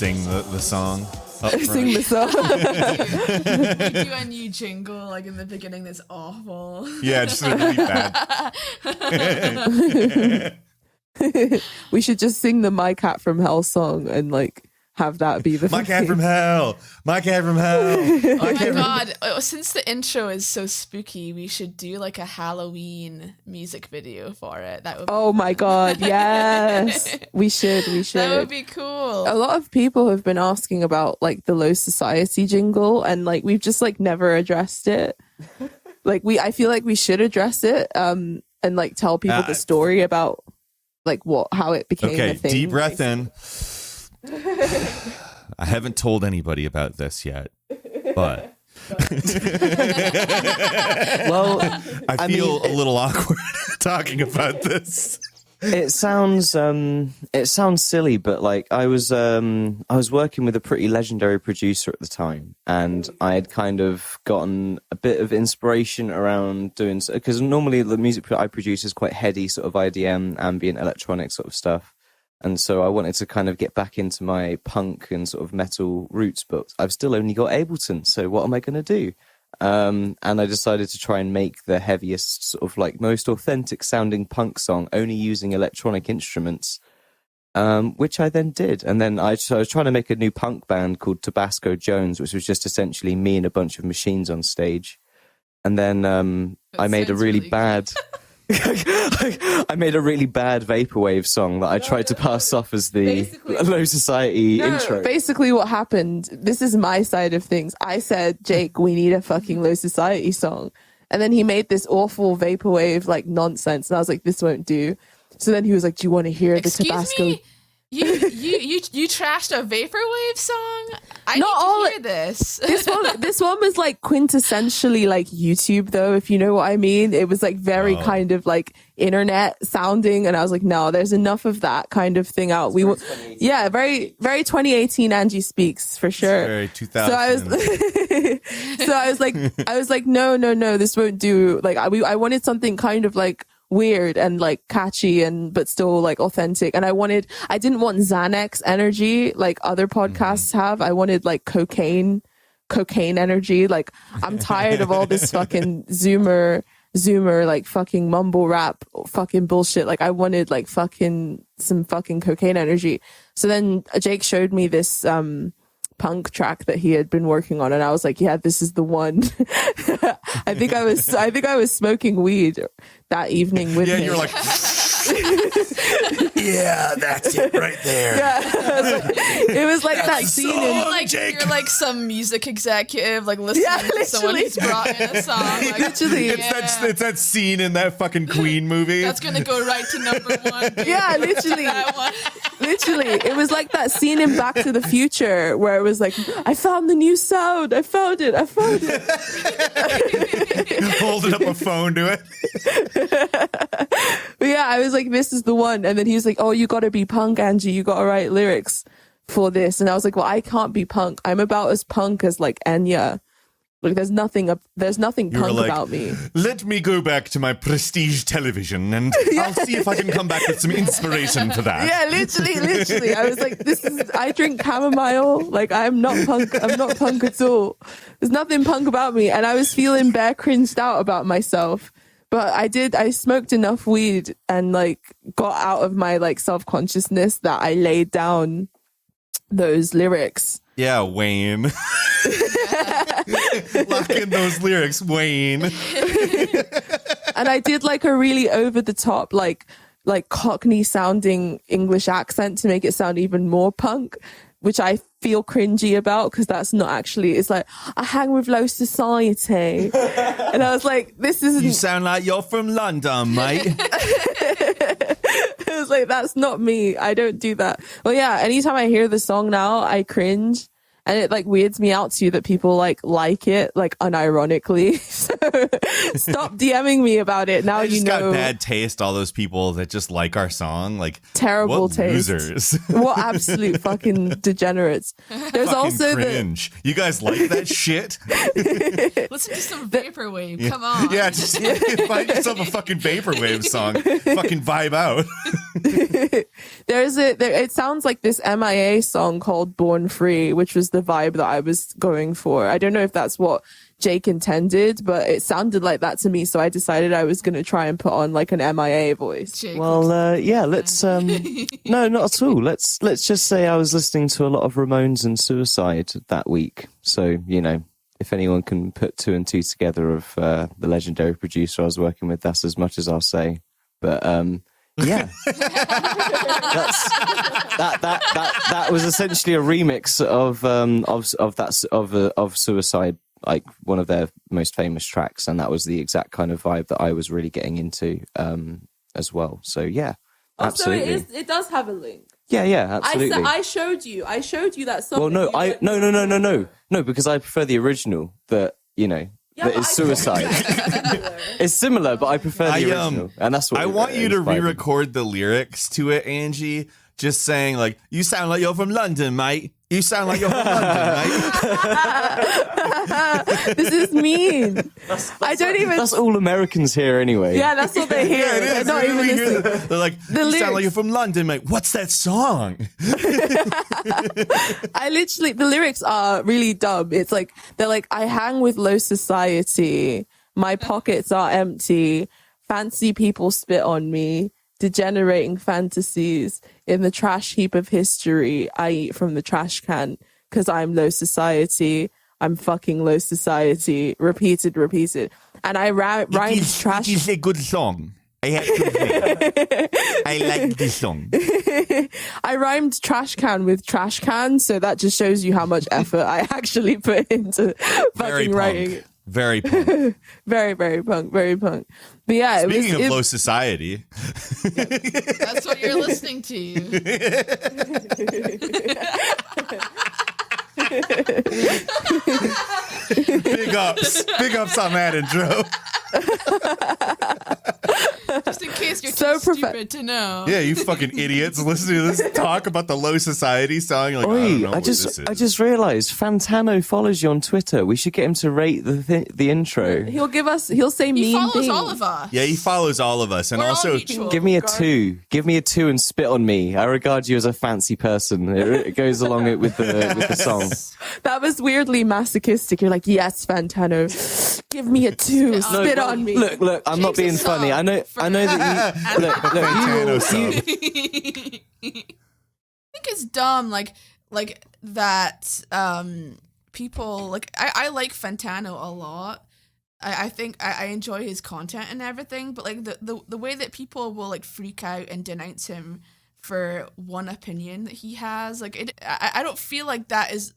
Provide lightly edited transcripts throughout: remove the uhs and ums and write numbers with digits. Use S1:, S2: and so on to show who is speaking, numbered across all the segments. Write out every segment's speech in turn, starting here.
S1: sing the song.
S2: Sing the song.
S3: You do a new jingle like in the beginning that's awful.
S1: Yeah, just really bad.
S2: We should just sing the My Cat from Hell song and like have that be the
S1: My cat from hell. My cat from hell.
S3: Oh my god, since the intro is so spooky, we should do like a Halloween music video for it. That would
S2: Oh my god, yes. We should.
S3: That would be cool.
S2: A lot of people have been asking about like the Low Society jingle, and like we've just like never addressed it. Like I feel like we should address it and like tell people the story about like how it became a thing.
S1: Deep breath in. I haven't told anybody about this yet, but
S4: well,
S1: I feel a little awkward talking about this.
S4: It sounds silly, but like I was working with a pretty legendary producer at the time, and I had kind of gotten a bit of inspiration around doing, because normally the music I produce is quite heady, sort of IDM, ambient electronic sort of stuff. And so I wanted to kind of get back into my punk and sort of metal roots, but I've still only got Ableton. So what am I going to do? And I decided to try and make the heaviest, sort of like most authentic sounding punk song, only using electronic instruments, which I then did. And then I was trying to make a new punk band called Tabasco Jones, which was just essentially me and a bunch of machines on stage. And then I made a really bad... I made a really bad vaporwave song that I tried to pass off as the Low Society intro.
S2: Basically what happened, this is my side of things. I said, Jake, we need a fucking Low Society song. And then he made this awful vaporwave like nonsense. And I was like, this won't do. So then he was like, do you want to hear the Tabasco?
S3: Me? You trashed a vaporwave song? I need to hear this.
S2: This one was like quintessentially like YouTube though, if you know what I mean. It was like very kind of like internet sounding, and I was like, no, there's enough of that kind of thing out. Very 2018 Angie Speaks for sure.
S1: Very 2000.
S2: So I was like, no, this won't do. Like I wanted something kind of like weird and like catchy but still like authentic, and I didn't want Xanax energy like other podcasts have. I wanted like cocaine energy. Like I'm tired of all this fucking zoomer like fucking mumble rap fucking bullshit. Like I wanted like some fucking cocaine energy. So then Jake showed me this punk track that he had been working on, and I was like, yeah, this is the one. I think I was smoking weed that evening with him.
S1: Yeah, you're like yeah, that's it right there.
S2: Yeah, it was like that scene in
S3: like Jake. You're like some music executive like listening to someone who's brought in a song. Like,
S2: literally,
S1: it's that scene in that fucking Queen movie.
S3: That's gonna go right to number one.
S2: Yeah, literally. Literally, it was like that scene in Back to the Future where it was like, I found the new sound. I found it.
S1: Holding up a phone to it.
S2: But yeah, I was like, this is the one. And then he was like, oh, you got to be punk, Angie. You got to write lyrics for this. And I was like, well, I can't be punk. I'm about as punk as like Enya. Like there's nothing punk about me.
S1: Let me go back to my prestige television and I'll see if I can come back with some inspiration for that.
S2: Yeah, literally. I was like, I drink chamomile. Like I'm not punk at all. There's nothing punk about me. And I was feeling bare cringed out about myself. But I smoked enough weed and like got out of my like self-consciousness that I laid down those lyrics.
S1: Yeah, Wayne. Lock in those lyrics, Wayne.
S2: And I did like a really over the top, like Cockney sounding English accent to make it sound even more punk, which I feel cringy about because that's not actually, it's like, I hang with Low Society. And I was like, this isn't.
S1: You sound like you're from London, mate.
S2: I was like, that's not me. I don't do that. Well, yeah, anytime I hear the song now, I cringe. And it like weirds me out too that people like it like unironically. So stop DMing me about it. Now
S1: I just
S2: you know.
S1: got bad taste. All those people that just like our song, like
S2: Terrible
S1: what
S2: taste.
S1: losers.
S2: What absolute fucking degenerates. There's
S1: Fucking
S2: also
S1: cringe. You guys like that shit?
S3: Listen to some vaporwave. Come on.
S1: Yeah, just find yourself a fucking vaporwave song. Fucking vibe out.
S2: it sounds like this MIA song called Born Free, which was the vibe that I was going for. I don't know if that's what Jake intended, but it sounded like that to me, so I decided I was going to try and put on like an MIA voice.
S3: Jake
S4: Well, yeah, let's no, not at all. Let's just say I was listening to a lot of Ramones and Suicide that week. So, you know, if anyone can put 2 and 2 together of the legendary producer I was working with, that's as much as I'll say. But yeah. that was essentially a remix of Suicide, like one of their most famous tracks, and that was the exact kind of vibe that I was really getting into as well. So yeah, absolutely.
S2: Also, it does have a link.
S4: Yeah, absolutely.
S2: I showed you that song.
S4: Well, no, no, because I prefer the original. That you know.
S2: Yeah,
S4: that is Suicide. It's similar, but I prefer the original, and that's what
S1: I want you to
S4: inspired me.
S1: re-record the lyrics to it, Angie. Just saying, like, you sound like you're from London, mate. You sound like you're from London, mate.
S2: This is mean. I don't even.
S4: That's all Americans hear anyway.
S2: Yeah, that's what they hear.
S1: Yeah, it is.
S2: They're not even
S1: We hear
S2: listening.
S1: that. They're like, you sound like you're from London, mate. What's that song?
S2: The lyrics are really dumb. It's like, they're like, I hang with low society. My pockets are empty. Fancy people spit on me. Degenerating fantasies. In the trash heap of history, I eat from the trash can because I'm low society. I'm fucking low society. Repeated. And I rhymed trash.
S1: It is a good song. I have to say. I like this song.
S2: I rhymed trash can with trash can, so that just shows you how much effort I actually put into
S1: Very
S2: fucking writing
S1: punk.
S2: it.
S1: Very punk.
S2: Very, very punk. But yeah,
S1: Speaking of low society,
S3: That's what you're listening to.
S1: big ups on that intro.
S3: Just in case you're
S2: So
S3: too stupid to know.
S1: Yeah, you fucking idiots listening to this talk about the low society song. You're like, I don't know what this is.
S4: I just realised Fantano follows you on Twitter. We should get him to rate the intro.
S2: he'll say
S3: He
S2: mean
S3: follows
S2: things.
S3: all of us.
S1: Yeah, he follows all of us, and
S3: We're all
S1: also
S3: mutual.
S4: Give me a 2. Give me a 2 and spit on me. I regard you as a fancy person. It goes along with the song.
S2: That was weirdly masochistic. You're like, yes, Fantano, give me a 2, spit on me.
S4: Look. I'm not being
S3: Jake's a
S4: funny.
S3: song
S4: I know that you. Look.
S1: Fantano song.
S3: I think it's dumb, like that. People like I like Fantano a lot. I think I enjoy his content and everything, but like the way that people will like freak out and denounce him for one opinion that he has, like I don't feel like that is.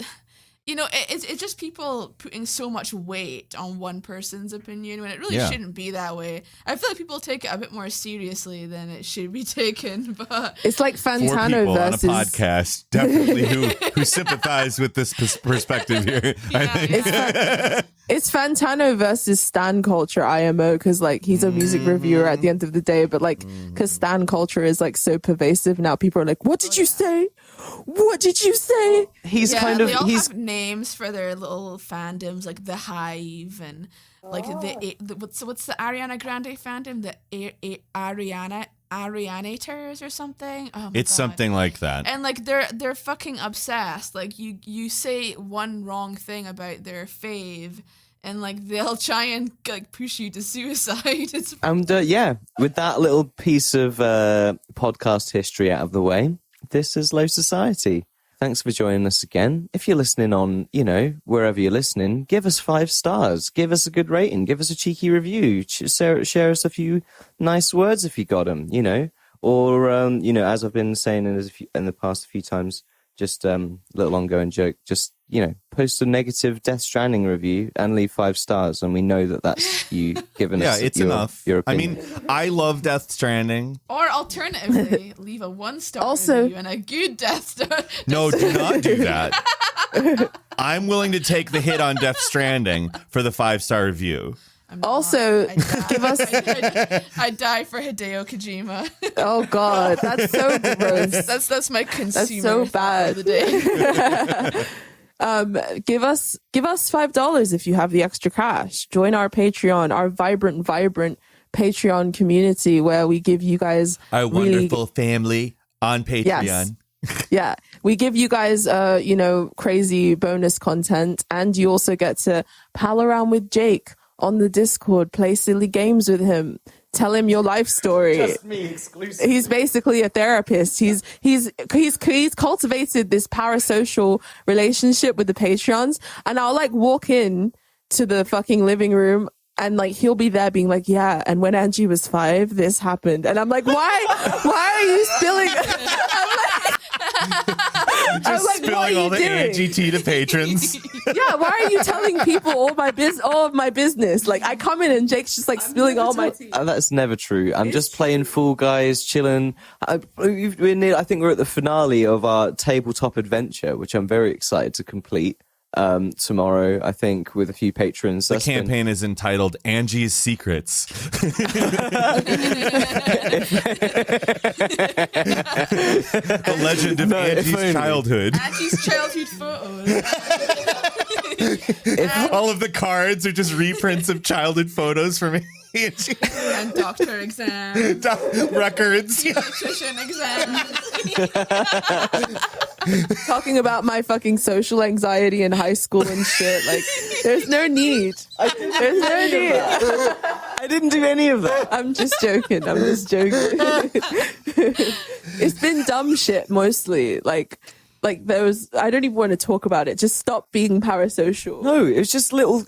S3: You know, it's just people putting so much weight on one person's opinion when it really shouldn't be that way. I feel like people take it a bit more seriously than it should be taken. But
S2: It's like
S1: 4
S2: Fantano
S1: people
S2: versus.
S1: on a podcast definitely who sympathize with this perspective here. I think.
S2: It's Fantano versus Stan culture IMO, because like he's a music reviewer at the end of the day, but like because Stan culture is like so pervasive now, people are like, what did you say? What did you say?
S4: He's
S3: yeah,
S4: kind of
S3: they all
S4: he's
S3: have names for their little fandoms, like the Hive and like the what's the Ariana Grande fandom, the Arianators or something. Oh my
S1: It's
S3: God.
S1: something like that.
S3: And like they're fucking obsessed. Like you say one wrong thing about their fave, and like they'll try and like push you to suicide. It's
S4: and yeah, with that little piece of podcast history out of the way, this is Low Society. Thanks for joining us again. If you're listening on, wherever you're listening, give us 5 stars. Give us a good rating. Give us a cheeky review. Share us a few nice words if you got them, Or, as I've been saying in the past few times, just little ongoing joke, just, post a negative Death Stranding review and leave 5 stars. And we know that that's you giving us
S1: It's
S4: your
S1: enough.
S4: opinion.
S1: I love Death Stranding.
S3: or alternatively, leave a 1-star
S2: Also-
S3: review and a good death star.
S1: No, do not do that. I'm willing to take the hit on Death Stranding for the 5-star review.
S3: I'm not.
S2: Also,
S3: give us. I die for Hideo Kojima.
S2: Oh God, that's so gross.
S3: That's my consumer.
S2: so
S3: thought of the day.
S2: Give us $5 if you have the extra cash. Join our Patreon, our vibrant Patreon community where we give you guys
S1: Our wonderful family on Patreon.
S2: Yes. Yeah, we give you guys, crazy bonus content, and you also get to pal around with Jake on the Discord, play silly games with him, tell him your life story.
S4: Just me exclusively.
S2: He's basically a therapist. He's cultivated this parasocial relationship with the Patreons, and I'll like walk in to the fucking living room. And like he'll be there being like, yeah, and when Angie was 5, this happened. And I'm like, why are you spilling?
S1: Just spilling all the Angie tea to patrons.
S2: Yeah, why are you telling people all of my business? Like I come in and Jake's just like spilling all my tea.
S4: That's never true. I'm just playing Fall Guys, chilling. I think we're at the finale of our tabletop adventure, which I'm very excited to complete. Tomorrow, I think, with a few patrons.
S1: The campaign is entitled Angie's Secrets. The legend of Angie's childhood.
S3: Angie's childhood photos.
S1: All of the cards are just reprints of childhood photos from Angie.
S3: And doctor exam.
S1: Records.
S3: Nutrition exam.
S2: Talking about my fucking social anxiety in high school and shit. Like, there's no need. There's no need.
S4: I didn't do any of that.
S2: I'm just joking. It's been dumb shit mostly. Like there was, I don't even want to talk about it. Just stop being parasocial.
S4: No, it was just little,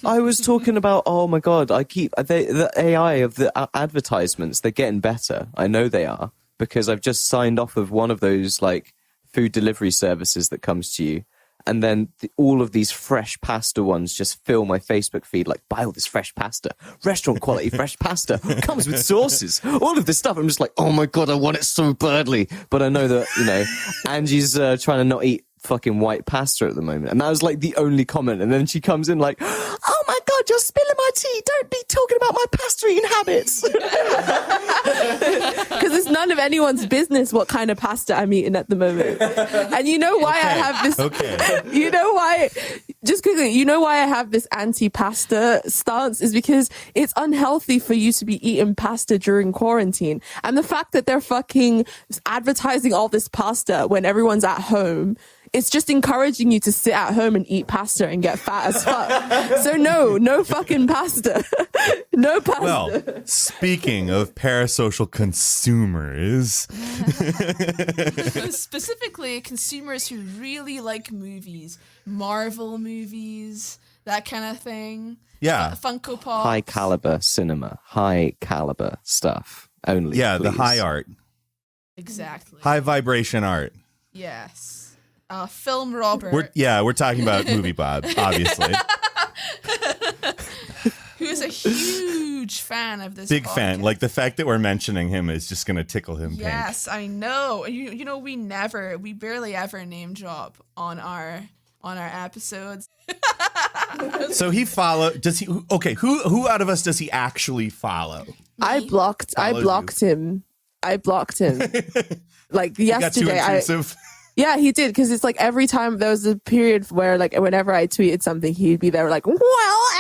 S4: I was talking about, oh my God, the AI of the advertisements, they're getting better. I know they are, because I've just signed off of one of those like food delivery services that comes to you. And then all of these fresh pasta ones just fill my Facebook feed, like, buy all this fresh pasta, restaurant quality fresh pasta, comes with sauces, all of this stuff. I'm just like, oh my God, I want it so badly. But I know that, Angie's trying to not eat fucking white pasta at the moment. And that was like the only comment. And then she comes in like, oh my God, you're spilling my tea. Don't be talking about my pasta eating habits.
S2: Because it's none of anyone's business what kind of pasta I'm eating at the moment. And you know why I have this, you know why, just quickly, you know why I have this anti-pasta stance is because it's unhealthy for you to be eating pasta during quarantine. And the fact that they're fucking advertising all this pasta when everyone's at home, it's just encouraging you to sit at home and eat pasta and get fat as fuck. So no fucking pasta. No pasta.
S1: Well, speaking of parasocial consumers.
S3: Specifically, consumers who really like movies, Marvel movies, that kind of thing.
S1: Yeah.
S3: Funko Pops.
S4: High caliber cinema, high caliber stuff only.
S1: Yeah,
S4: please.
S1: the high art.
S3: Exactly.
S1: High vibration art.
S3: Yes. Film Robert.
S1: We're talking about Movie Bob, obviously.
S3: Who is a huge fan of this
S1: Big
S3: podcast.
S1: fan. Like, the fact that we're mentioning him is just going to tickle him
S3: Yes, I know. You know, we barely ever name drop on our episodes.
S1: pink. So who out of us does he actually follow?
S2: I blocked him. Like
S1: He got too
S2: yesterday,
S1: intrusive.
S2: yeah, he did, because it's like every time there was a period where like whenever I tweeted something, he'd be there like, well,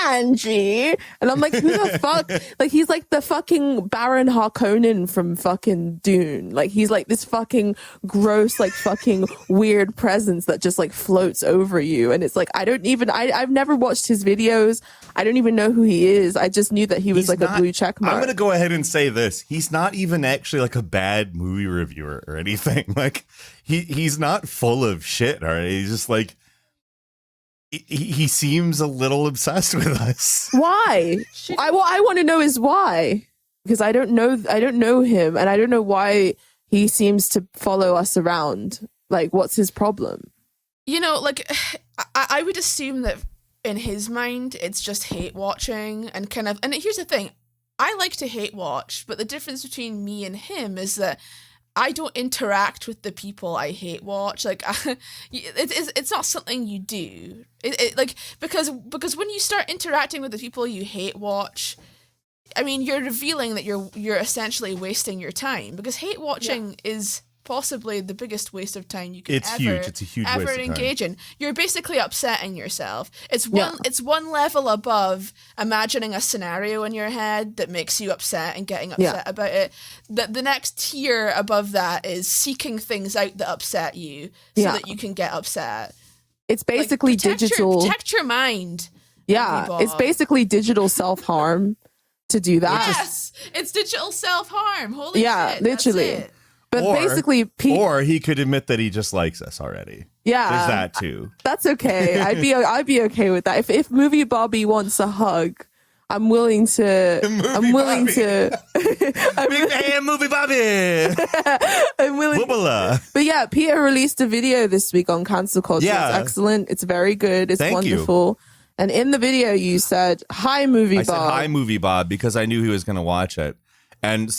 S2: Angie, and I'm like, who the fuck? Like he's like the fucking Baron Harkonnen from fucking Dune. Like he's like this fucking gross, like fucking weird presence that just like floats over you, and it's like I've never watched his videos. I don't even know who he is. I just knew that he was
S1: He's
S2: like a blue check mark.
S1: I'm going to go ahead and say this. He's not even actually like a bad movie reviewer or anything. Like he's not full of shit. All right. He's just like, he seems a little obsessed with us.
S2: Why? I want to know is why, because I don't know him, and I don't know why he seems to follow us around. Like, what's his problem?
S3: You know, like I would assume that in his mind, it's just hate watching and kind of. And here's the thing: I like to hate watch, but the difference between me and him is that I don't interact with the people I hate watch. Like, it's not something you do. Like, because when you start interacting with the people you hate watch, I mean, you're revealing that you're essentially wasting your time, because hate watching is possibly the biggest waste of time you can
S1: It's huge. It's a huge
S3: ever
S1: waste of time.
S3: engage in. You're basically upsetting yourself. It's one level above imagining a scenario in your head that makes you upset and getting upset about it. The next tier above that is seeking things out that upset you so that you can get upset.
S2: It's basically digital.
S3: Protect your mind.
S2: Yeah, it's basically digital self-harm to do that.
S3: Yes, it's digital self-harm. Holy shit,
S2: literally.
S3: that's it.
S2: But basically,
S1: or he could admit that he just likes us already.
S2: Yeah,
S1: there's that too.
S2: That's okay. I'd be okay with that. If Movie Bobby wants a hug, I'm willing to.
S1: Big fan Movie Bobby.
S2: I'm willing.
S1: Boobala.
S2: But yeah, Peter released a video this week on cancel culture.
S1: Yeah.
S2: It's excellent. It's very good. It's
S1: Thank you.
S2: wonderful. And in the video, you said, "Hi, Movie
S1: I
S2: Bob."
S1: said hi, Movie Bob, because I knew he was going to watch it, and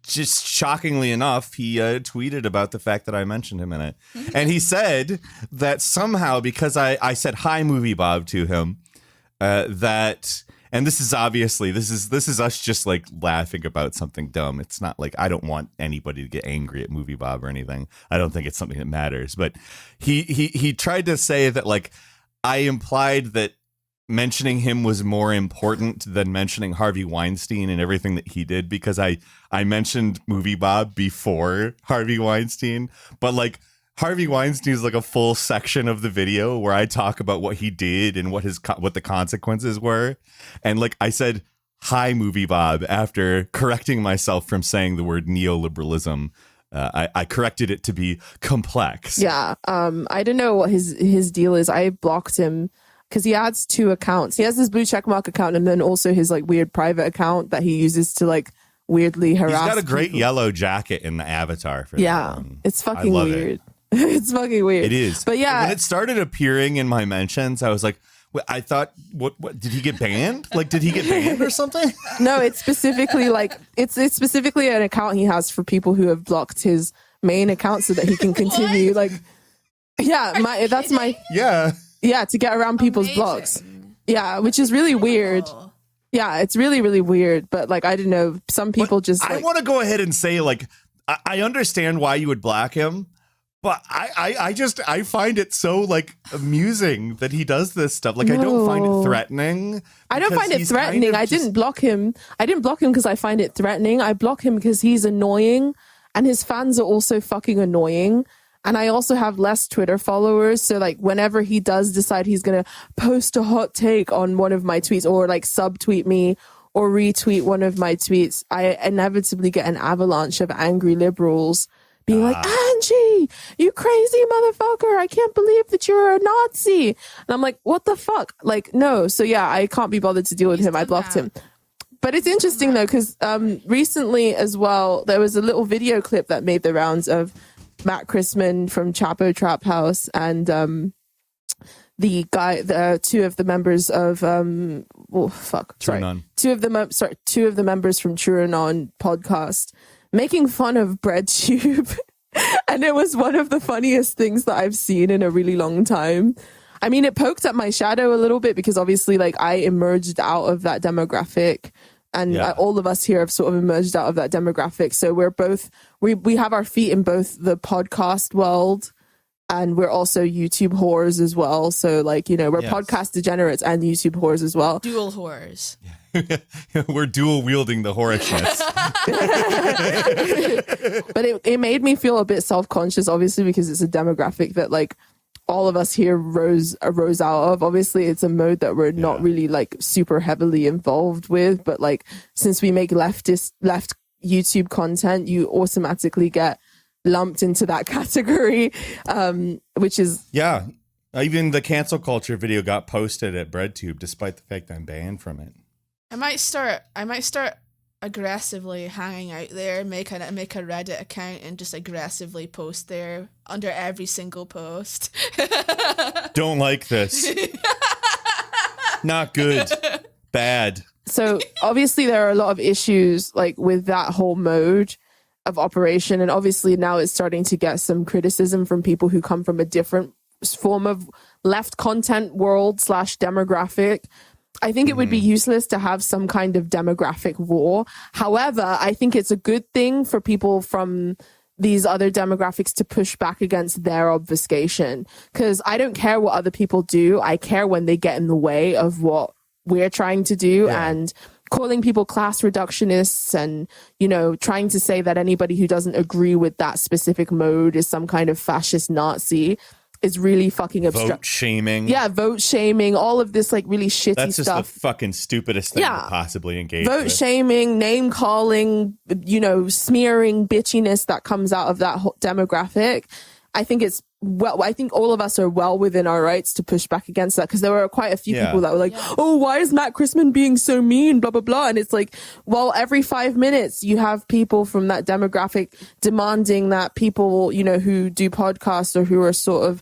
S1: just shockingly enough, he tweeted about the fact that I mentioned him in it, and he said that somehow because I said hi, Movie Bob to him, that. And this is obviously this is us just like laughing about something dumb. It's not like I don't want anybody to get angry at Movie Bob or anything. I don't think it's something that matters. But he tried to say that like I implied that mentioning him was more important than mentioning Harvey Weinstein and everything that he did, because I mentioned Movie Bob before Harvey Weinstein, but like Harvey Weinstein is like a full section of the video where I talk about what he did and what the consequences were. And like I said, hi, Movie Bob, after correcting myself from saying the word neoliberalism. I corrected it to be complex.
S2: Yeah. I don't know what his deal is. I blocked him because he adds 2 accounts. He has his blue checkmark account and then also his like weird private account that he uses to like weirdly harass.
S1: He's got a great
S2: people.
S1: yellow jacket in the avatar for
S2: yeah,
S1: that one.
S2: it's fucking
S1: I love
S2: weird.
S1: It.
S2: It's fucking weird.
S1: It is.
S2: But yeah,
S1: when it started appearing in my mentions, I was like, I thought, what did he get banned? Like, did he get banned or something?
S2: No, it's specifically like it's specifically an account he has for people who have blocked his main account so that he can continue. Like, yeah, to get around people's blocks. Yeah, which is really weird. Yeah, it's really, really weird. But like, I don't know. Some people just.
S1: I want to go ahead and say, like, I understand why you would block him, but I find it so like amusing that he does this stuff. Like, I don't find it threatening.
S2: I don't find it threatening. I didn't block him. I didn't block him because I find it threatening. I block him because he's annoying, and his fans are also fucking annoying. And I also have less Twitter followers. So like whenever he does decide he's going to post a hot take on one of my tweets or like subtweet me or retweet one of my tweets, I inevitably get an avalanche of angry liberals being like, Angie, you crazy motherfucker. I can't believe that you're a Nazi. And I'm like, what the fuck? Like, no. So yeah, I can't be bothered to deal with him. I blocked him. But it's interesting though, because recently as well, there was a little video clip that made the rounds of Matt Chrisman from Chapo Trap House and two of the members of two of the members from TrueAnon podcast making fun of BreadTube. And it was one of the funniest things that I've seen in a really long time. I mean, it poked at my shadow a little bit because obviously like I emerged out of that demographic. And all of us here have sort of emerged out of that demographic. So we're both, we have our feet in both the podcast world and we're also YouTube whores as well. So like, you know, we're podcast degenerates and YouTube whores as well.
S3: Dual whores.
S1: We're dual wielding the whorishness.
S2: But it made me feel a bit self-conscious, obviously, because it's a demographic that like all of us here rose out of. Obviously it's a mode that we're not really like super heavily involved with, but like since we make left YouTube content, you automatically get lumped into that category, which is
S1: even the cancel culture video got posted at BreadTube despite the fact I'm banned from it.
S3: I might start aggressively hanging out there, make a Reddit account and just aggressively post there under every single post.
S1: Don't like this. Not good. Bad.
S2: So obviously there are a lot of issues like with that whole mode. of operation. And obviously now it's starting to get some criticism from people who come from a different form of left content world / demographic. I think it would be useless to have some kind of demographic war. However, I think it's a good thing for people from these other demographics to push back against their obfuscation. Because I don't care what other people do. I care when they get in the way of what we're trying to do.
S1: Yeah.
S2: And calling people class reductionists and, you know, trying to say that anybody who doesn't agree with that specific mode is some kind of fascist Nazi is really fucking
S1: Vote shaming.
S2: Yeah, vote shaming, all of this like really shitty
S1: That's just
S2: stuff.
S1: the fucking stupidest thing
S2: Yeah.
S1: to possibly engage
S2: Vote
S1: with.
S2: shaming, name calling, you know, smearing bitchiness that comes out of that whole demographic. I think it's I think all of us are well within our rights to push back against that, because there were quite a few
S1: Yeah.
S2: people that were like, oh, why is Matt Christman being so mean, blah, blah, blah. And it's like, well, every 5 minutes you have people from that demographic demanding that people, you know, who do podcasts or who are sort of,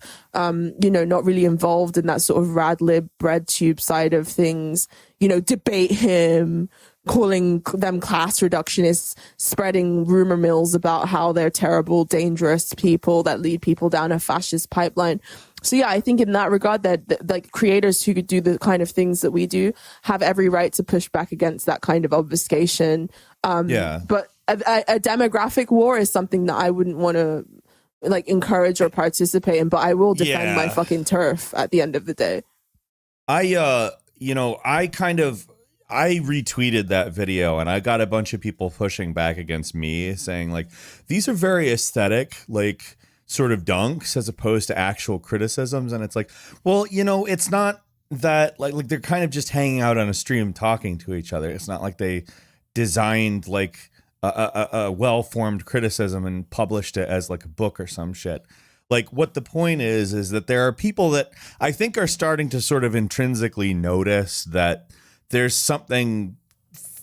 S2: you know, not really involved in that sort of rad lib bread tube side of things, you know, debate him, calling them class reductionists, spreading rumor mills about how they're terrible, dangerous people that lead people down a fascist pipeline. So yeah, I think in that regard that like creators who could do the kind of things that we do have every right to push back against that kind of obfuscation.
S1: Yeah.
S2: But a demographic war is something that I wouldn't want to like encourage or participate in, but I will defend
S1: Yeah.
S2: my fucking turf at the end of the day.
S1: You know, I retweeted that video and I got a bunch of people pushing back against me saying like, these are very aesthetic, like sort of dunks as opposed to actual criticisms. And it's like, well, you know, it's not that like they're kind of just hanging out on a stream talking to each other. It's not like they designed like a well-formed criticism and published it as like a book or some shit. Like what the point is that there are people that I think are starting to sort of intrinsically notice that there's something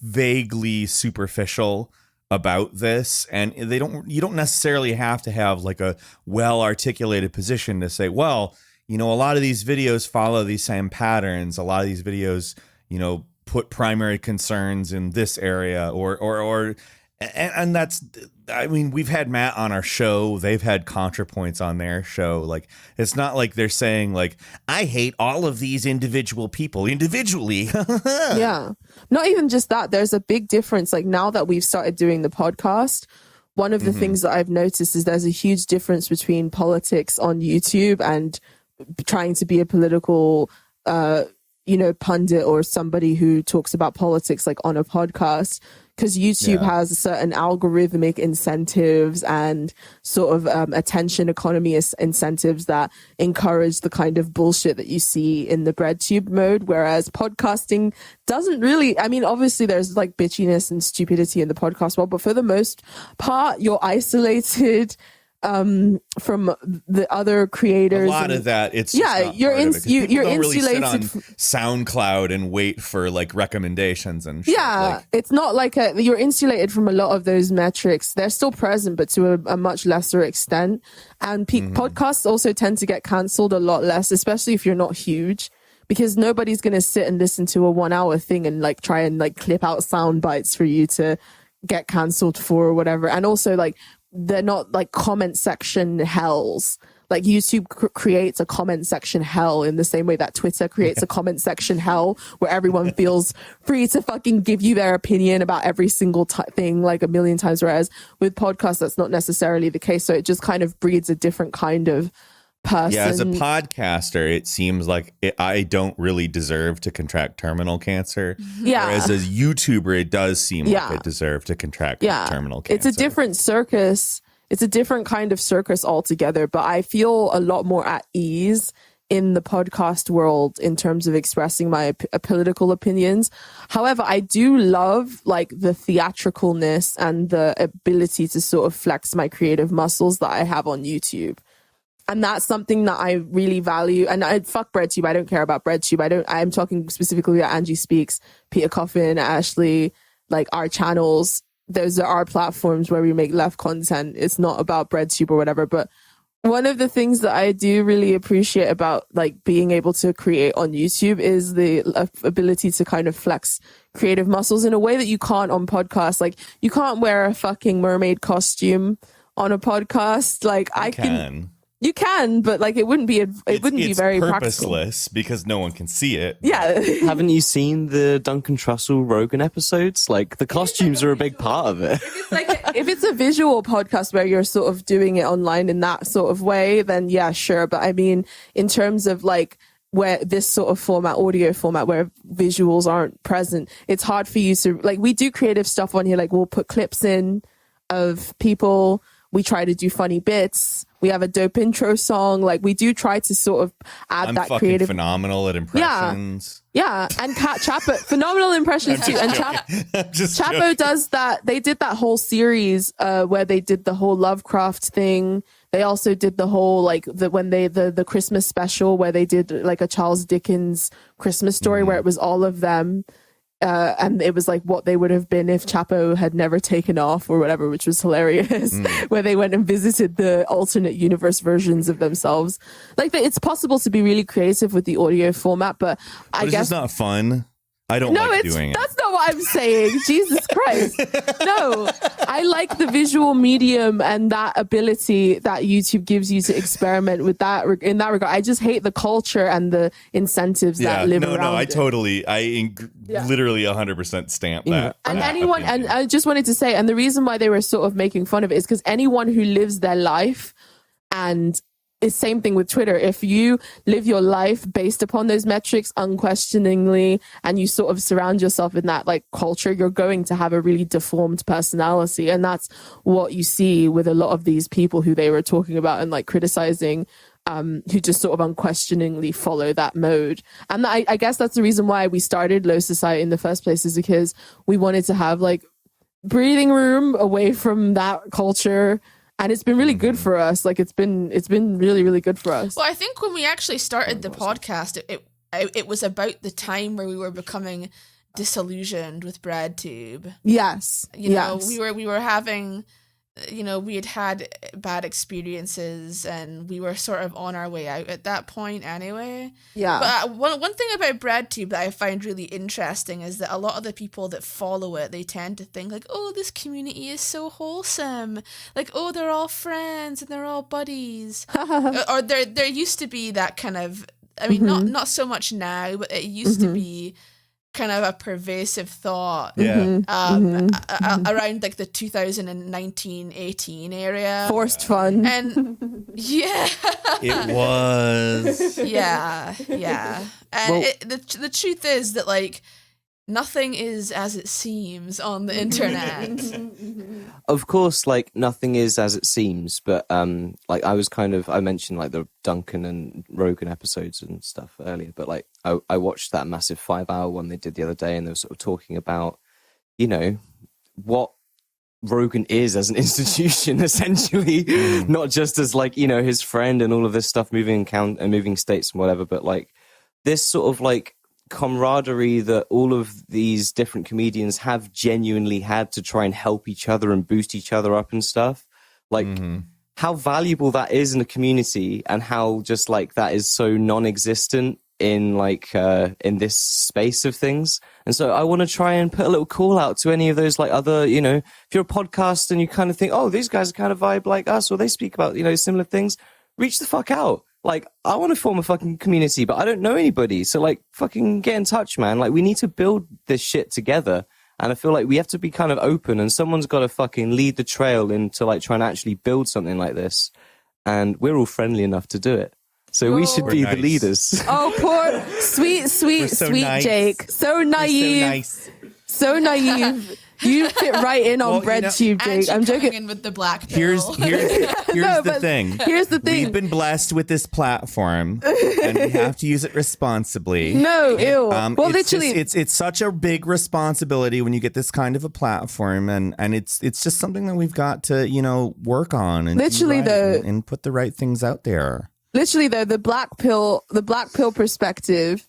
S1: vaguely superficial about this, and you don't necessarily have to have like a well articulated position to say, well, you know, a lot of these videos follow these same patterns. A lot of these videos, you know, put primary concerns in this area and that's, I mean, we've had Matt on our show. They've had ContraPoints on their show. Like, it's not like they're saying like, I hate all of these individual people individually.
S2: Yeah. Not even just that. There's a big difference. Like now that we've started doing the podcast, one of the things that I've noticed is there's a huge difference between politics on YouTube and trying to be a political, you know, pundit or somebody who talks about politics like on a podcast. Because YouTube has certain algorithmic incentives and sort of attention economy incentives that encourage the kind of bullshit that you see in the breadtube mode. Whereas podcasting doesn't really, I mean, obviously there's like bitchiness and stupidity in the podcast world, but for the most part, you're isolated from the other creators.
S1: A lot of that, it's just not
S2: you're
S1: part of it, 'cause people
S2: you're
S1: don't really sit
S2: insulated.
S1: on SoundCloud and wait for like recommendations and shit.
S2: Yeah,
S1: Like,
S2: it's not like you're insulated from a lot of those metrics. They're still present, but to a much lesser extent. And podcasts also tend to get cancelled a lot less, especially if you're not huge, because nobody's going to sit and listen to a 1 hour thing and like try and like clip out sound bites for you to get cancelled for or whatever. And also like, they're not like comment section hells. Like YouTube creates a comment section hell in the same way that Twitter creates a comment section hell where everyone feels free to fucking give you their opinion about every single thing like a million times. Whereas with podcasts, that's not necessarily the case. So it just kind of breeds a different kind of person.
S1: yeah, as a podcaster, it seems like I don't really deserve to contract terminal cancer.
S2: Yeah.
S1: Whereas as a YouTuber, it does seem like
S2: Yeah.
S1: I deserve to contract
S2: Yeah.
S1: terminal cancer.
S2: It's a different circus. It's a different kind of circus altogether, but I feel a lot more at ease in the podcast world in terms of expressing my political opinions. However, I do love like the theatricalness and the ability to sort of flex my creative muscles that I have on YouTube. And that's something that I really value. And I fuck BreadTube. I don't care about BreadTube. I'm talking specifically about Angie Speaks, Peter Coffin, Ashley, like our channels. Those are our platforms where we make left content. It's not about BreadTube or whatever. But One of the things that I do really appreciate about like being able to create on YouTube is the ability to kind of flex creative muscles in a way that you can't on podcasts. Like you can't wear a fucking mermaid costume on a podcast. Like you can, but like it wouldn't be very
S1: purposeless
S2: practical.
S1: because no one can see it.
S2: Yeah.
S4: Haven't you seen the Duncan Trussell Rogan episodes? Like the costumes are a big part of it.
S2: If it's a visual podcast where you're sort of doing it online in that sort of way, then yeah, sure. But I mean, in terms of like where this sort of format, audio format, where visuals aren't present, it's hard for you to like. We do creative stuff on here. Like we'll put clips in of people. We try to do funny bits. We have a dope intro song. Like we do try to sort of add that creative.
S1: Phenomenal at impressions.
S2: Yeah. And Chapo, phenomenal impressions too. And Chapo does that. They did that whole series where they did the whole Lovecraft thing. They also did the whole like the Christmas special where they did like a Charles Dickens Christmas story where it was all of them. And it was like what they would have been if Chapo had never taken off or whatever, which was hilarious, where they went and visited the alternate universe versions of themselves. Like it's possible to be really creative with the audio format, but I guess
S1: it's not fun. I don't like doing it.
S2: That's not what I'm saying. Jesus Christ. No, I like the visual medium and that ability that YouTube gives you to experiment with that in that regard. I just hate the culture and the incentives that live around it.
S1: Literally 100% stamp that.
S2: And and I just wanted to say, and the reason why they were sort of making fun of it is because anyone who lives their life and it's same thing with Twitter. If you live your life based upon those metrics unquestioningly, and you sort of surround yourself in that like culture, you're going to have a really deformed personality. And that's what you see with a lot of these people who they were talking about and like criticizing, who just sort of unquestioningly follow that mode. And I guess that's the reason why we started Low Society in the first place, is because we wanted to have like breathing room away from that culture. And it's been really good for us. Like it's been really, really good for us.
S3: Well, I think when we actually started the podcast, it was about the time where we were becoming disillusioned with BreadTube.
S2: Yes.
S3: You know, we were having, you know, we had bad experiences and we were sort of on our way out at that point anyway.
S2: Yeah.
S3: But one thing about BreadTube that I find really interesting is that a lot of the people that follow it, they tend to think like, oh, this community is so wholesome. Like, oh, they're all friends and they're all buddies. Or there used to be that kind of, I mean, not so much now, but it used to be kind of a pervasive thought around like the 2019-18 area.
S2: Forced fun.
S3: And yeah.
S1: It was.
S3: Yeah. And the truth is that like nothing is as it seems on the internet.
S4: Of course, like nothing is as it seems, but like I mentioned like the Duncan and Rogan episodes and stuff earlier, but like I watched that massive 5-hour one they did the other day, and they were sort of talking about, you know, what Rogan is as an institution, essentially, not just as like, you know, his friend and all of this stuff, moving states and whatever, but like this sort of like camaraderie that all of these different comedians have genuinely had to try and help each other and boost each other up and stuff. Like how valuable that is in a community, and how just like that is so non-existent in like in this space of things. And so I want to try and put a little call out to any of those like other, you know, if you're a podcast and you kind of think, oh, these guys are kind of vibe like us, or they speak about, you know, similar things, reach the fuck out. Like, I want to form a fucking community, but I don't know anybody. So, like, fucking get in touch, man. Like, we need to build this shit together. And I feel like we have to be kind of open, and someone's got to fucking lead the trail into, like, trying to actually build something like this. And we're all friendly enough to do it. So we should be the leaders.
S2: Oh, poor, sweet
S1: nice.
S2: Jake. So naive. So naive. You fit right in on BreadTube, Jake. I'm joking.
S3: In with the black pill.
S1: Here's the thing.
S2: Here's the thing.
S1: We've been blessed with this platform, and we have to use it responsibly.
S2: No, ew. Well,
S1: it's
S2: literally,
S1: it's such a big responsibility when you get this kind of a platform, and it's just something that we've got to, you know, work on and
S2: literally
S1: and put the right things out there.
S2: Literally, though, the black pill perspective